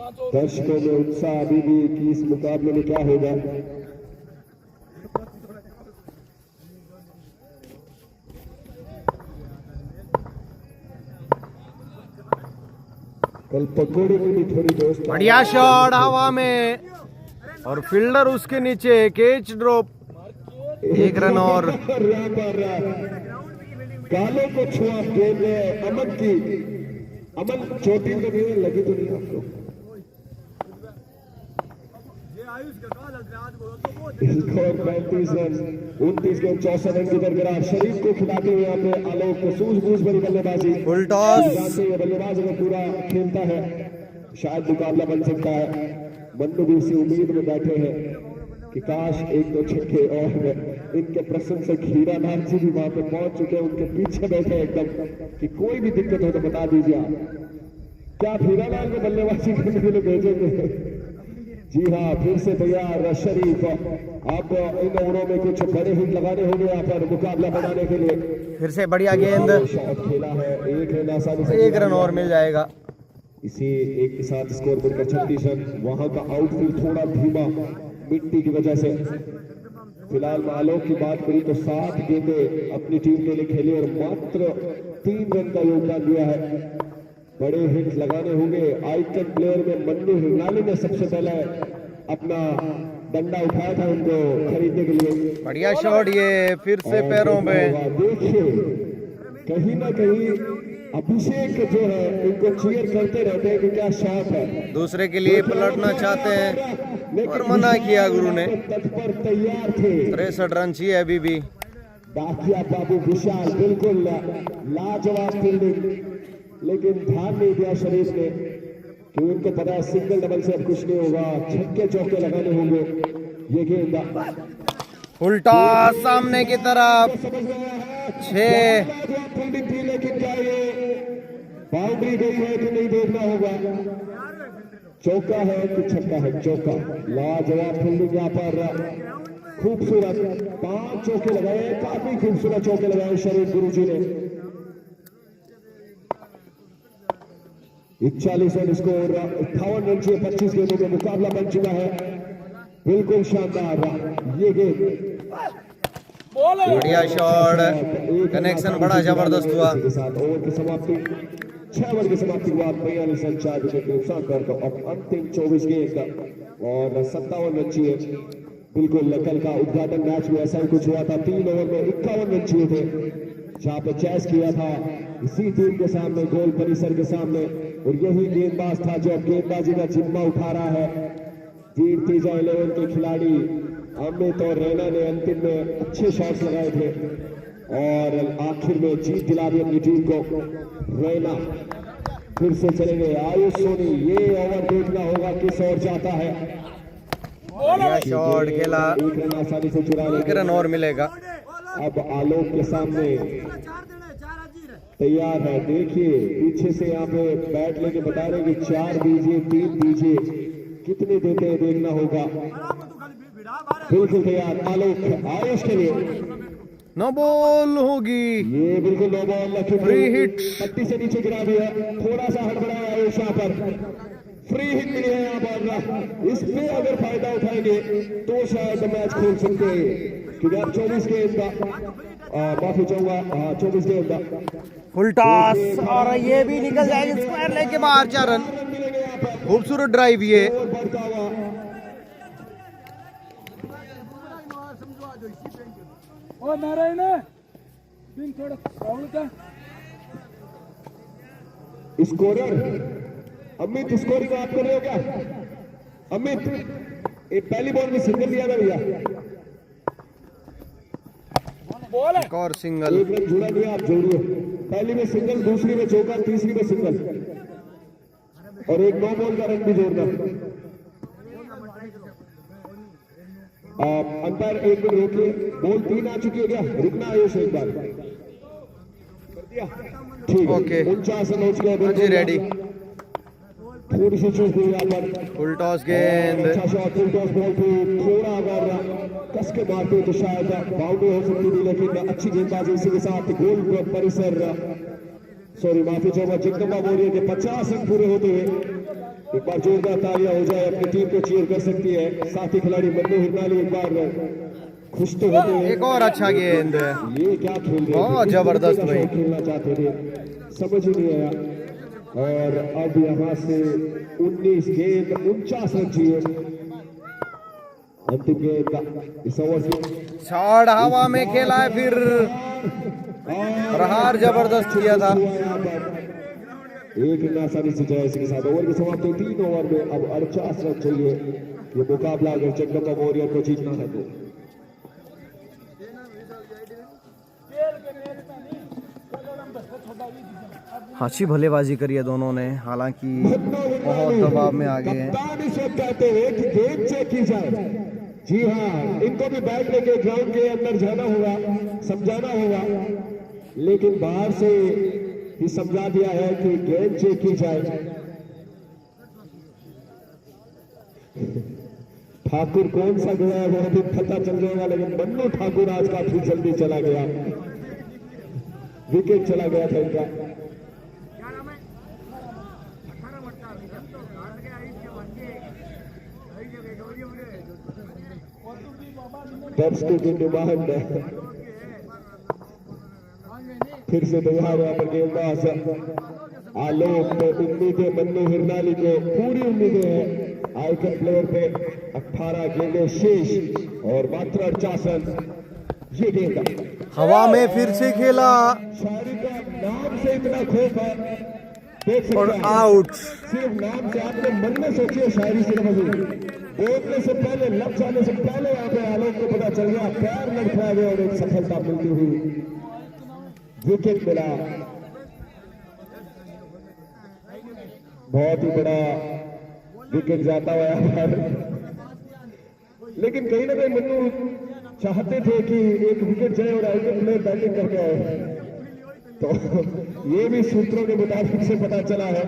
दर्शकों में उत्साह अभी भी कि इस मुकाबले में क्या होगा। कल पकौड़े की भी थोड़ी दोस्त बढ़िया शॉट हवा में और फील्डर उसके नीचे, कैच ड्रॉप, 1 रन और। कालों को छुआ गेंद में अमन चोटी में भी लगी तो नहीं आपको? स्कोर 35 रन, 29 गेंद 64 रन की दरकिरार। शरीफ को खिलाते हुए यहाँ पे आलोक को सूझबूझ भरी बल्लेबाजी। Full toss. जानते हैं बल्लेबाज अगर पूरा खेलता है शायद मुकाबला बन सकता है। मन्नू भी इसी उम्मीद में बैठे हैं कि काश 1-2 छक्के। और इनके प्रशंसक हीरालाल जी भी वहां पे पहुंच चुके हैं, उनके पीछे बैठे हैं एकदम कि कोई भी दिक्कत हो तो बता दीजिए आप। क्या आप हीरालाल को बल्लेबाजी करने के लिए भेजेंगे? जी हाँ, फिर से तैयार शरीफ। आप इन ओवरों में कुछ बड़े हिट लगाने होंगे यहाँ पर मुकाबला बनाने के लिए। फिर से बढ़िया गेंद, शॉट खेला है, 1 रन आसानी से 1 रन और मिल जाएगा। इसी एक के साथ स्कोर बढ़कर 36 रन। वहां का आउटफील्ड थोड़ा धीमा मिट्टी की वजह से। फिलहाल आलोक की बात करी तो 7 गेंदें अपनी टीम के लिए खेली और मात्र 3 रन का योगदान दिया है। बड़े हिट लगाने होंगे। आइकन प्लेयर में मन्नू हिरनाली ने सबसे पहले अपना डंडा उठाया था उनको खरीदने के लिए। बढ़िया शॉट, ये फिर से पैरों पे। देखिए कहीं ना कहीं अभिषेक जो है इनको चीयर करते रहते हैं कि क्या शॉट है। दूसरे के लिए पलटना चाहते हैं और मना किया गुरु ने। तत्पर तैयार थे। 63 रन चाहिए अभी भी। डाकिया बाबू विशाल बिल्कुल लाजवाब फील्डिंग, लेकिन ध्यान नहीं दिया शरीफ ने कि उनको पता है सिंगल डबल से अब कुछ नहीं होगा, छक्के चौके लगाने होंगे। ये गेंद उल्टा सामने की तरफ, 6। फील्डिंग थी लेकिन क्या ये बाउंड्री गई है कि नहीं देखना होगा। चौका है कि छक्का है? चौका। लाजवाब फील्डिंग यहाँ पर, खूबसूरत 5 चौके लगाए, काफी खूबसूरत चौके लगाए शरीफ गुरुजी ने। 41 रन स्कोर, 58 रन से 25 गेंदों में मुकाबला बन चुका है। बिल्कुल शानदार ये गेंद। बढ़िया शॉट, कनेक्शन बड़ा जबरदस्त हुआ। ओवर की समाप्ति 6 ओवर की समाप्ति के बाद 42 रन 4 विकेट के नुकसान कर अब अंतिम 24 गेंद और 57 रन चाहिए। बिल्कुल कल का उद्घाटन मैच में ऐसा ही कुछ हुआ था। 3 ओवर में 51 रन चाहिए थे, जहां पे चेस किया था इसी टीम के सामने, गोल परिसर के सामने। और यही गेंदबाज था जो अब गेंदबाजी का जिम्मा उठा रहा है। वीर तेजा 11 के खिलाड़ी अमित और रैना ने अंतिम में अच्छे शॉट्स लगाए थे और आखिर में जीत दिला दी अपनी टीम को। रैना फिर से चलेंगे। आयुष सोनी, ये ओवर देखना होगा किस ओर जाता है। बढ़िया शॉट खेला, 1 रन आसानी से चुरा 1 रन और मिलेगा। अब आलोक के सामने तैयार है। देखिए पीछे से यहाँ पे बैट लेके बता रहे हैं कि 4 दीजिए, 3 दीजिए, कितने देते हैं देखना होगा। बिल्कुल तैयार आलोक आयुष के लिए। नो बॉल होगी, ये बिल्कुल नो बॉल, फ्री हिट। पट्टी से नीचे गिरा दिया, थोड़ा सा हड़बड़ाया आयुष यहाँ पर। फ्री हिट मिली है यहाँ पर। इसमें अगर फायदा उठाएंगे तो शायद मैच खेल सकते हैं। क्योंकि अब 24 गेंद का माफी चाहूंगा, 24 गेंद का फुल टॉस और ये भी निकल जाएगी स्क्वायर लेके बाहर। 4 रन, खूबसूरत ड्राइव ये। ओ नारायण बिन थोड़ा राहुल का स्कोरर अमित, स्कोरिंग आप कर रहे हो क्या अमित? एक पहली बॉल में सिंगल दिया था भैया, एक और सिंगल। 1 रन जुड़ा दिया, आप जोड़िए। पहली में सिंगल, दूसरी में चौका, तीसरी में सिंगल और एक 9 बॉल का रन भी जोड़ना। अंपायर 1 मिनट रोकिए। बॉल 3 आ चुकी है क्या? रुकना आयुष एक बार। कर दिया, ठीक है। ओके, 49 रन हो चुके हैं जी रेडी। थोड़ी सी चूक हुई यहाँ पर। फुल टॉस गेंद, अच्छा शॉट, फुल टॉस बॉल पे थोड़ा अगर कस के मारते तो शायद बाउंड्री हो सकती थी, लेकिन अच्छी गेंदबाजी इसी के साथ गोल परिसर सॉरी माफी चाहूंगा, जगदम्बा वॉरियर के 50 रन पूरे होते हुए एक बार जोरदार तालियां हो जाए, अपनी टीम को चीयर कर सकती है। साथी खिलाड़ी मन्नू हिरनाली एक बार खुश तो होते हैं। एक और अच्छा गेंद, ये क्या खेल रहे थे, बहुत जबरदस्त भाई, खेलना चाहते थे, समझ ही नहीं आया। और अब यहां से 19 गेंद 49 रन चाहिए। अंतिम गेंद इस ओवर की शॉट हवा में खेला है, फिर प्रहार जबरदस्त किया था। एक रन आसानी से जाए। इसके साथ ओवर की समाप्ति 3 ओवर में अब 48 रन चाहिए। ये मुकाबला अगर जगदम्बा वॉरियर को जीतना है तो अच्छी भलेबाजी करी है दोनों ने, हालांकि बहुत दबाव में आ गए हैं। कप्तान इस वक्त कहते हैं कि गेंद चेक की जाए। जी हाँ, इनको भी बैट लेके ग्राउंड के अंदर जाना होगा, समझाना होगा, लेकिन बाहर से ही समझा दिया है कि गेंद चेक की जाए। ठाकुर कौन सा गया है वो भी पता चल जाएगा, लेकिन मन्नू ठाकुर आज काफी जल्दी चला गया, विकेट चला गया था इनका। दर्शकों की डिमांड फिर से तैयार यहाँ पर गेंदबाज आलोक में उम्मीदें मन्नू हिरनाली को पूरी उम्मीदें हैं। आइकन प्लेयर पे 18 गेंदें शेष और मात्र 50 रन। ये गेंद हवा में फिर से खेला शायरी का नाम से इतना खौफ है, देख सकते और हैं। आउट। सिर्फ नाम से आपने मन में सोचिए शायरी से बोलने से पहले, लग जाने से पहले यहाँ पे आलोक को पता चल गया, पैर लड़खड़ा गया और एक सफलता मिलती हुई विकेट मिला। बहुत ही बड़ा विकेट जाता हुआ यहाँ पर, लेकिन कहीं ना कहीं मन्नू चाहते थे कि एक विकेट जाए और आइकन प्लेयर बैटिंग करके आए, तो ये भी सूत्रों के मुताबिक से पता चला है।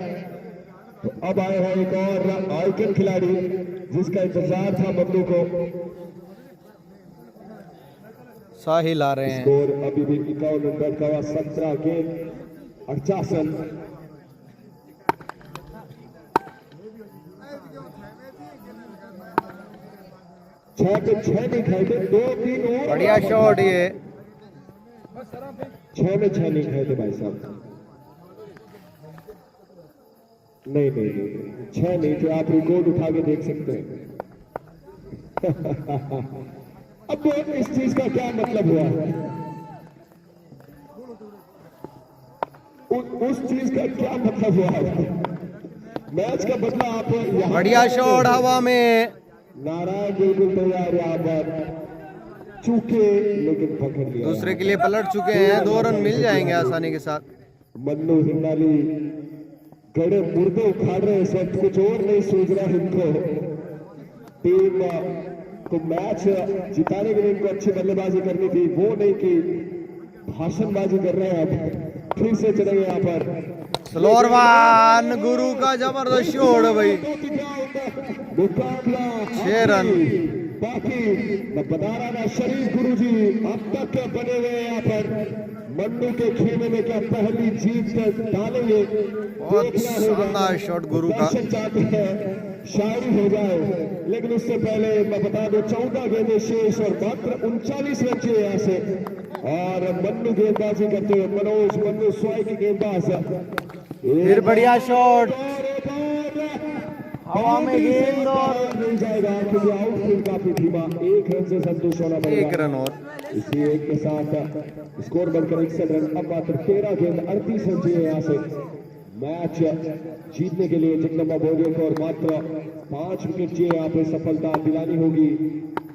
तो अब आए हैं एक और आइकन खिलाड़ी जिसका इंतजार था मन्नू को। साहिल आ रहे हैं। स्कोर अभी भी 51 रन का हुआ, 17 गेंद 48 रन। छह पे 6 नहीं खाए थे, 2-3 और बढ़िया शॉट ये, 6 में 6 नहीं खाए थे भाई साहब। नहीं नहीं नहीं 6 नहीं थे, आप रिकॉर्ड उठा के देख सकते हैं। अब इस चीज का क्या मतलब हुआ, उस चीज का क्या मतलब हुआ। मैच का बदला आप यहाँ बढ़िया शॉट हवा में, नारायण बिल्कुल तैयार यहाँ पर, चूके लेकिन पकड़ लिया। दूसरे के लिए पलट चुके हैं, 2 रन मिल जाएंगे आसानी के साथ। मन्नू हिरनाली गड़े मुर्दे उखाड़ रहे, इस वक्त कुछ और नहीं सोच रहा इनको। टीम को मैच जिताने के लिए इनको अच्छी बल्लेबाजी करनी थी, वो नहीं कि भाषणबाजी कर रहे हैं। अब फिर से चलेंगे यहाँ पर स्लोअर वन, गुरु का जबरदस्त शॉट भाई, मुकाबला 6 रन। बाकी मैं बता रहा था शरीफ गुरु जी अब तक क्या बने हुए यहाँ पर मन्नू के खेमे में क्या पहली जीत डालेंगे। बहुत शानदार शॉट गुरु का। चाहते हैं शायरी हो जाए, लेकिन उससे पहले मैं बता दूं 14 गेंदें शेष और मात्र 39 रन चाहिए यहाँ से। और मन्नू गेंदबाजी करते हुए मनोज मन्नू स्वयं की गेंदबाज, फिर बढ़िया शॉट हवा में गेंद और मिल जाएगा क्योंकि आउटफील्ड काफी धीमा। 1 रन से संतुष्ट होना पड़ेगा। 1 रन और इसी एक के साथ स्कोर बनकर 61 रन। अब मात्र 13 गेंद 38 रन चाहिए यहाँ से मैच जीतने के लिए जगदम्बा वॉरियर को, और मात्र 5 विकेट चाहिए यहाँ पे सफलता दिलानी होगी।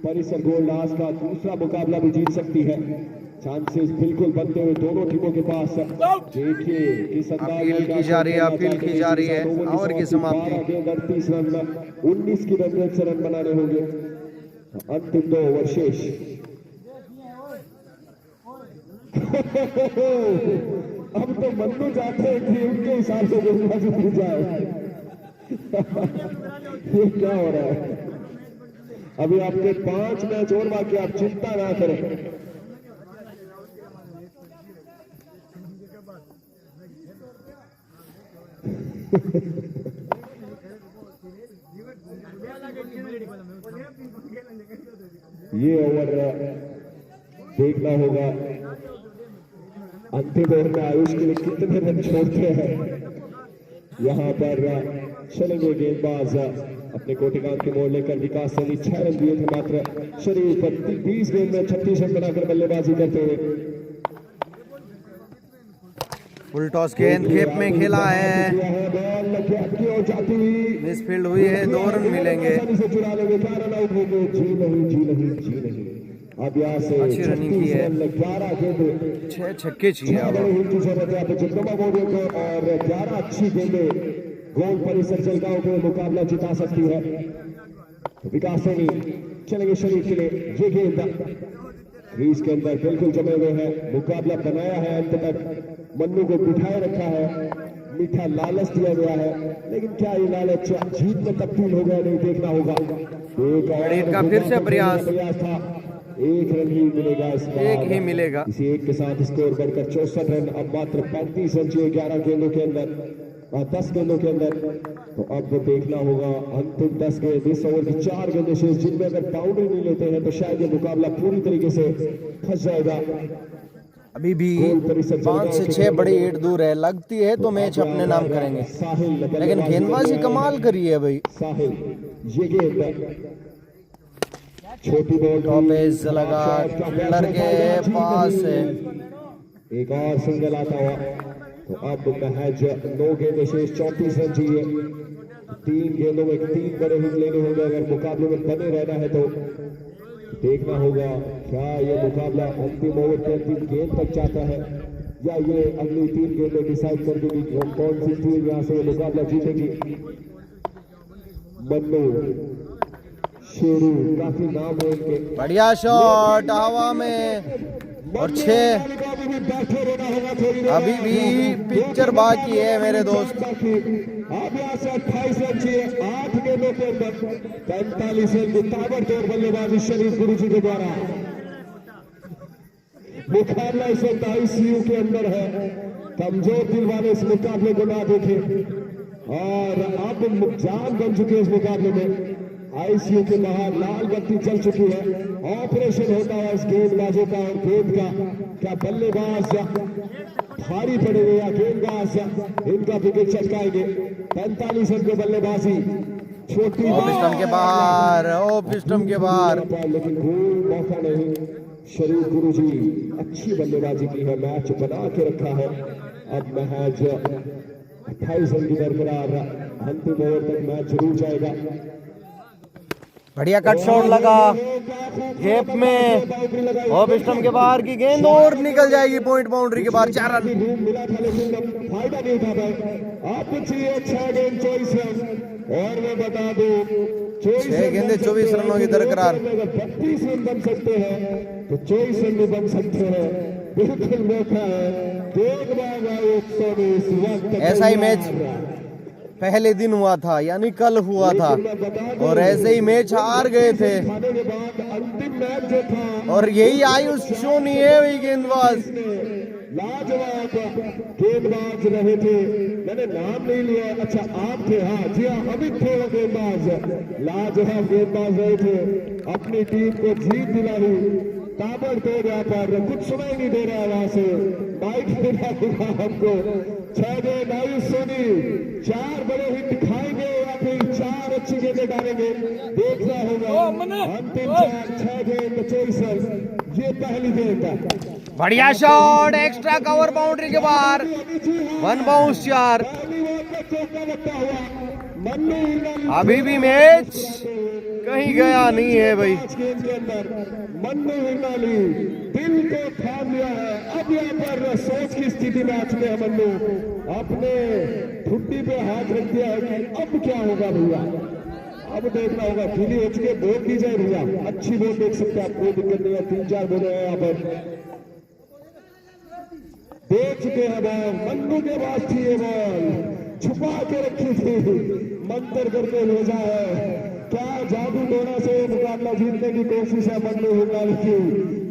परिसर गोल्ड आज का दूसरा मुकाबला भी जीत सकती है, चांसेस बिल्कुल बनते हुए दोनों टीमों के पास। देखिए किस अंदाज अपील की जा रही है, अपील की जा रही है, ओवर की समाप्ति। 12 गेंद 38 रन, 19 की रन रेट से रन बनाने होंगे। अंतिम 2 ओवर शेष। अब तो मन्नू चाहते हैं कि उनके हिसाब से गेंदबाजी की जाए। ये क्या हो रहा है। अभी आपके 5 मैच और बाकी, आप चिंता ना करें। ये ओवर देखना होगा अंतिम ओवर में आयुष के लिए कितने रन छोड़ते हैं। यहाँ पर चलेंगे गेंदबाज अपने कोटिकांत के मोड़ लेकर। विकास सैनी 6 रन दिए थे मात्र शरीर पर। 20 गेंद में 36 रन बनाकर बल्लेबाजी करते हुए। फुल टॉस गेंद खेप में खेला है, मिसफील्ड हुई है, 2 रन मिलेंगे। चुरा लेंगे, 4 रन आउट होंगे। जी नहीं, जी नहीं, जी नहीं। अब यहाँ से अच्छी रनिंग की है, 11 गेंदें, 6 छक्के चाहिए अब। की जरूरत है जगदम्बा बोर्ड को, और 11 अच्छी गेंदें गोल परिसर जलगांव को मुकाबला जिता सकती है। विकास सैनी चलेंगे शरीर के लिए। ये गेंद क्रीज के अंदर बिल्कुल जमे हुए हैं, मुकाबला बनाया है, अंत तक मन्नू को बिठाए रखा है, मीठा लालच दिया गया है, लेकिन क्या ये लालच जीत में तब्दील हो गया नहीं, देखना होगा। गणित का फिर से प्रयास था, 1 रन ही मिलेगा इस बार, 1 ही मिलेगा। इसी 1 के साथ स्कोर बढ़कर 64 रन। अब मात्र 35 रन चाहिए 11 गेंदों के अंदर, 10 गेंदों के अंदर। तो अब देखना होगा अंतिम 10 गेंद, इस ओवर की 4 गेंदें शेष, जिनमें अगर बाउंड्री नहीं लेते हैं तो शायद ये मुकाबला पूरी तरीके से फंस जाएगा। अभी भी 5 से 6 बड़ी हिट दूर है, लगती है तो मैच अपने नाम करेंगे, लेकिन गेंदबाजी कमाल करी है भाई। साहिल ये गेंद छोटी बॉल टॉपेज लगा, फील्डर के पास है, एक और सिंगल आता हुआ। तो अब महज 9 गेंदें शेष, 34 रन चाहिए। 3 गेंदों में 3 बड़े हिट लेने होंगे अगर मुकाबले में बने रहना है। तो देखना होगा क्या ये मुकाबला अंतिम ओवर के अंतिम गेंद तक जाता है, या ये अगली 3 गेंदें डिसाइड कर देगी कौन सी टीम यहाँ से मुकाबला जीतेगी। मन्नू, शेरू, काफी नाम है इनके। बढ़िया शॉट हवा में, और 6। अभी भी पिक्चर बाकी है मेरे दोस्त। अब यहाँ से 28 रन चाहिए 8 गेंदों के अंदर। 45 रन की ताबड़तोड़ बल्लेबाजी शरीफ गुरुजी के द्वारा। मुकाबला इस वक्त आईसीयू के अंदर है, कमजोर दिल वाले इस मुकाबले को ना देखें। और अब जान बन चुके हैं इस मुकाबले में। आईसीयू के बाहर लाल बत्ती जल चुकी है, ऑपरेशन होता है इस गेंदबाजों का और गेंद का। क्या बल्लेबाज भारी पड़ेंगे या गेंदबाज इनका विकेट चटकाएंगे। 45 रन की बल्लेबाजी, छोटी पिस्टम के बाहर, ओ पिस्टम के बाहर, लेकिन कोई मौका नहीं। शरीफ गुरुजी अच्छी बल्लेबाजी की है, मैच बना के रखा है। अब महज 28 रन की बरकरार, अंतिम ओवर तक मैच जरूर जाएगा। बढ़िया कट शॉट लगा गेप में, और पिस्टम के बाहर की गेंद और निकल जाएगी पॉइंट बाउंड्री के बाहर। 4 रन मिला था लेकिन फायदा नहीं उठा पाए। आपको चाहिए 6 गेंद 24 रन, और मैं बता दूं 6 गेंदे 24 रनों की दरकरार। 32 रन बन सकते हैं तो 24 रन भी बन सकते हैं, बिल्कुल मौका है। ऐसा ही मैच पहले दिन हुआ था, यानी कल हुआ था, और ऐसे ही मैच हार गए थे। अंतिम मैच जो था, और यही आयुष सोनी है वही गेंदबाज, लाजवाब गेंदबाज रहे थे। मैंने नाम नहीं लिया, अच्छा आप थे, हाँ जी हाँ, अमित थे वो गेंदबाज, लाजवाब गेंदबाज रहे थे, अपनी टीम को जीत दिलाई। ताबड़तोड़ यहाँ पर कुछ सुनाई नहीं दे रहा है वहां से, माइक देना होगा हमको। 6 गेंद आयुष सोनी, 4 बड़े हिट खाएंगे या फिर 4 अच्छी गेंदें डालेंगे, देखना होगा। अंतिम 6 गेंद 24 रन, ये पहली गेंद। बढ़िया शॉट, एक्स्ट्रा कवर बाउंड्री के बाहर, 1 बाउंस 4। अभी भी मैच कहीं गया नहीं है भाई। मन्नू हिरनाली दिल को थाम लिया है। अब यहाँ पर सोच की स्थिति में आ चुके हैं मन्नू, अपने ठुड्डी पे हाथ रख दिया है कि अब क्या होगा भैया। अब देखना होगा, ढीली हो चुके, बोल दी जाए भैया, अच्छी बोल देख सकते हैं आप, कोई दिक्कत नहीं है। 3-4 बोले हैं यहाँ पर, देख चुके हैं बॉल, मन्नू के पास थी ये बॉल, छुपा के रखी थी, मंतर करके भेजा है। क्या जादू टोना से मुकाबला जीतने की कोशिश है मन्नू हिरनाली की।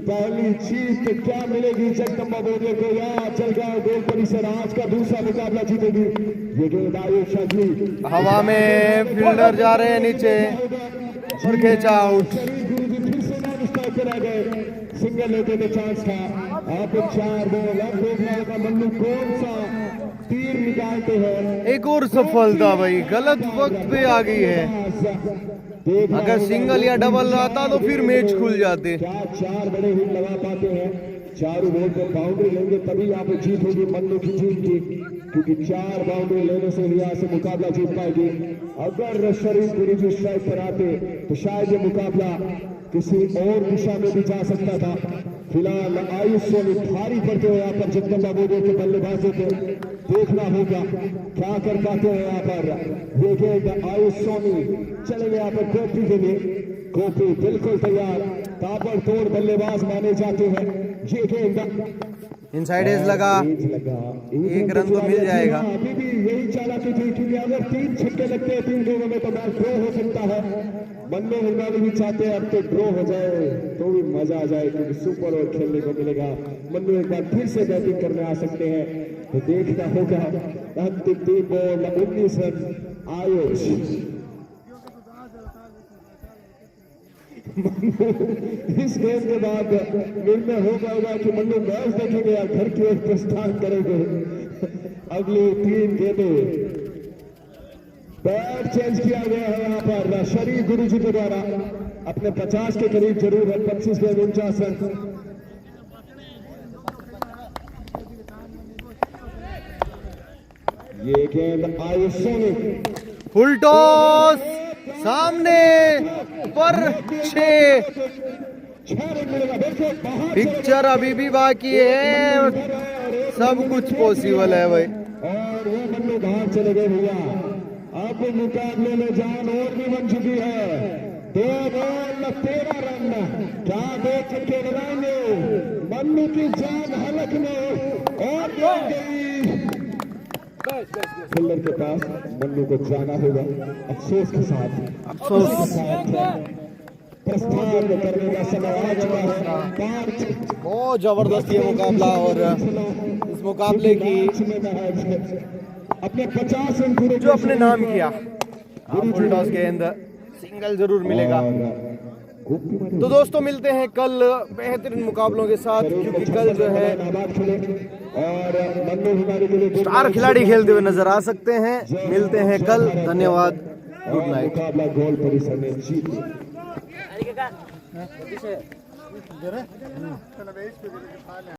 पहली जीत क्या मिलेगी जगदम्बा बोर्डर को, या चल गया गोल परिसर। आज का दूसरा मुकाबला जीतेगी ये गेंद आयुष अगली हवा में फील्डर जा रहे हैं नीचे और कैच आउट। फिर से नॉन स्ट्राइक पर आ गए, सिंगल लेते के चांस था। अब 4 बॉल, अब देखना होगा मन्नू कौन सा तीर निकालते हैं। एक और सफलता भाई, गलत वक्त पे आ गई है। अगर सिंगल या डबल आता तो फिर मैच खुल जाते। क्या 4 बड़े हिट लगा पाते हैं, चारों बॉल पर बाउंड्री लेंगे तभी यहाँ पे जीत होगी मन्नू की टीम की, क्योंकि 4 बाउंड्री लेने से ही यहाँ से मुकाबला जीत पाएगी। अगर शरीफ गुरुजी स्ट्राइक पर आते तो शायद ये मुकाबला किसी और दिशा में भी जा सकता था। फिलहाल आयुष सोनी भारी पड़ते हुए यहाँ पर जगदम्बा बोर्डर के बल्लेबाजों को देखना होगा क्या कर पाते हैं यहाँ पर। ये गेंद आयुष सोनी चलेंगे यहाँ पर गोपी के लिए, गोपी बिल्कुल तैयार, ताबड़तोड़ बल्लेबाज माने जाते हैं। ये गेंद इनसाइड एज लगा, एक रन तो मिल जाएगा। अभी भी यही चालाकी थी, क्योंकि अगर 3 छक्के लगते हैं 3 गेंदों में तो मैच ड्रॉ हो सकता है। मन्नू हिरमानी भी चाहते हैं अब तो ड्रॉ हो जाए तो भी मजा आ जाए, क्योंकि सुपर ओवर खेलने को मिलेगा। मन्नू एक बार फिर से बैटिंग करने आ सकते हैं, तो देखना होगा। अंतिम 3 बॉल 19 रन आयुष। इस गेम के बाद निर्णय हो पाएगा कि मन्नू मैच देखेंगे या घर की ओर प्रस्थान करेंगे। अगली 3 गेंदें, बैट चेंज किया गया है यहाँ पर शरीफ गुरुजी के द्वारा। अपने 50 के करीब जरूर है, 25 गेंद 49 रन। ये गेंद आयुष सोनी, फुल टॉस सामने पर 6। 6 रन मिलेगा। देखो पिक्चर अभी भी बाकी है, सब कुछ पॉसिबल है भाई। और वो मन्नू बाहर चले गए भैया। अब मुकाबले में जान और भी बन चुकी है। 2 बॉल 13 रन, क्या 2 छक्के लगाएंगे मन्नू की जान हलक में। और फील्डर के पास मन्नू को जाना होगा अफसोस के साथ, प्रस्थान करने का समय आ चुका है। 5 बहुत जबरदस्त ये मुकाबला, और इस मुकाबले की अपने 50 रन पूरे जो अपने नाम किया, फुल टॉस गेंद सिंगल जरूर मिलेगा। तो दोस्तों मिलते हैं कल बेहतरीन मुकाबलों के साथ, क्योंकि कल जो है स्टार खिलाड़ी खेलते हुए नजर आ सकते हैं। मिलते हैं कल, धन्यवाद, गुड नाइट। मुकाबला गोल परिसर में जीत।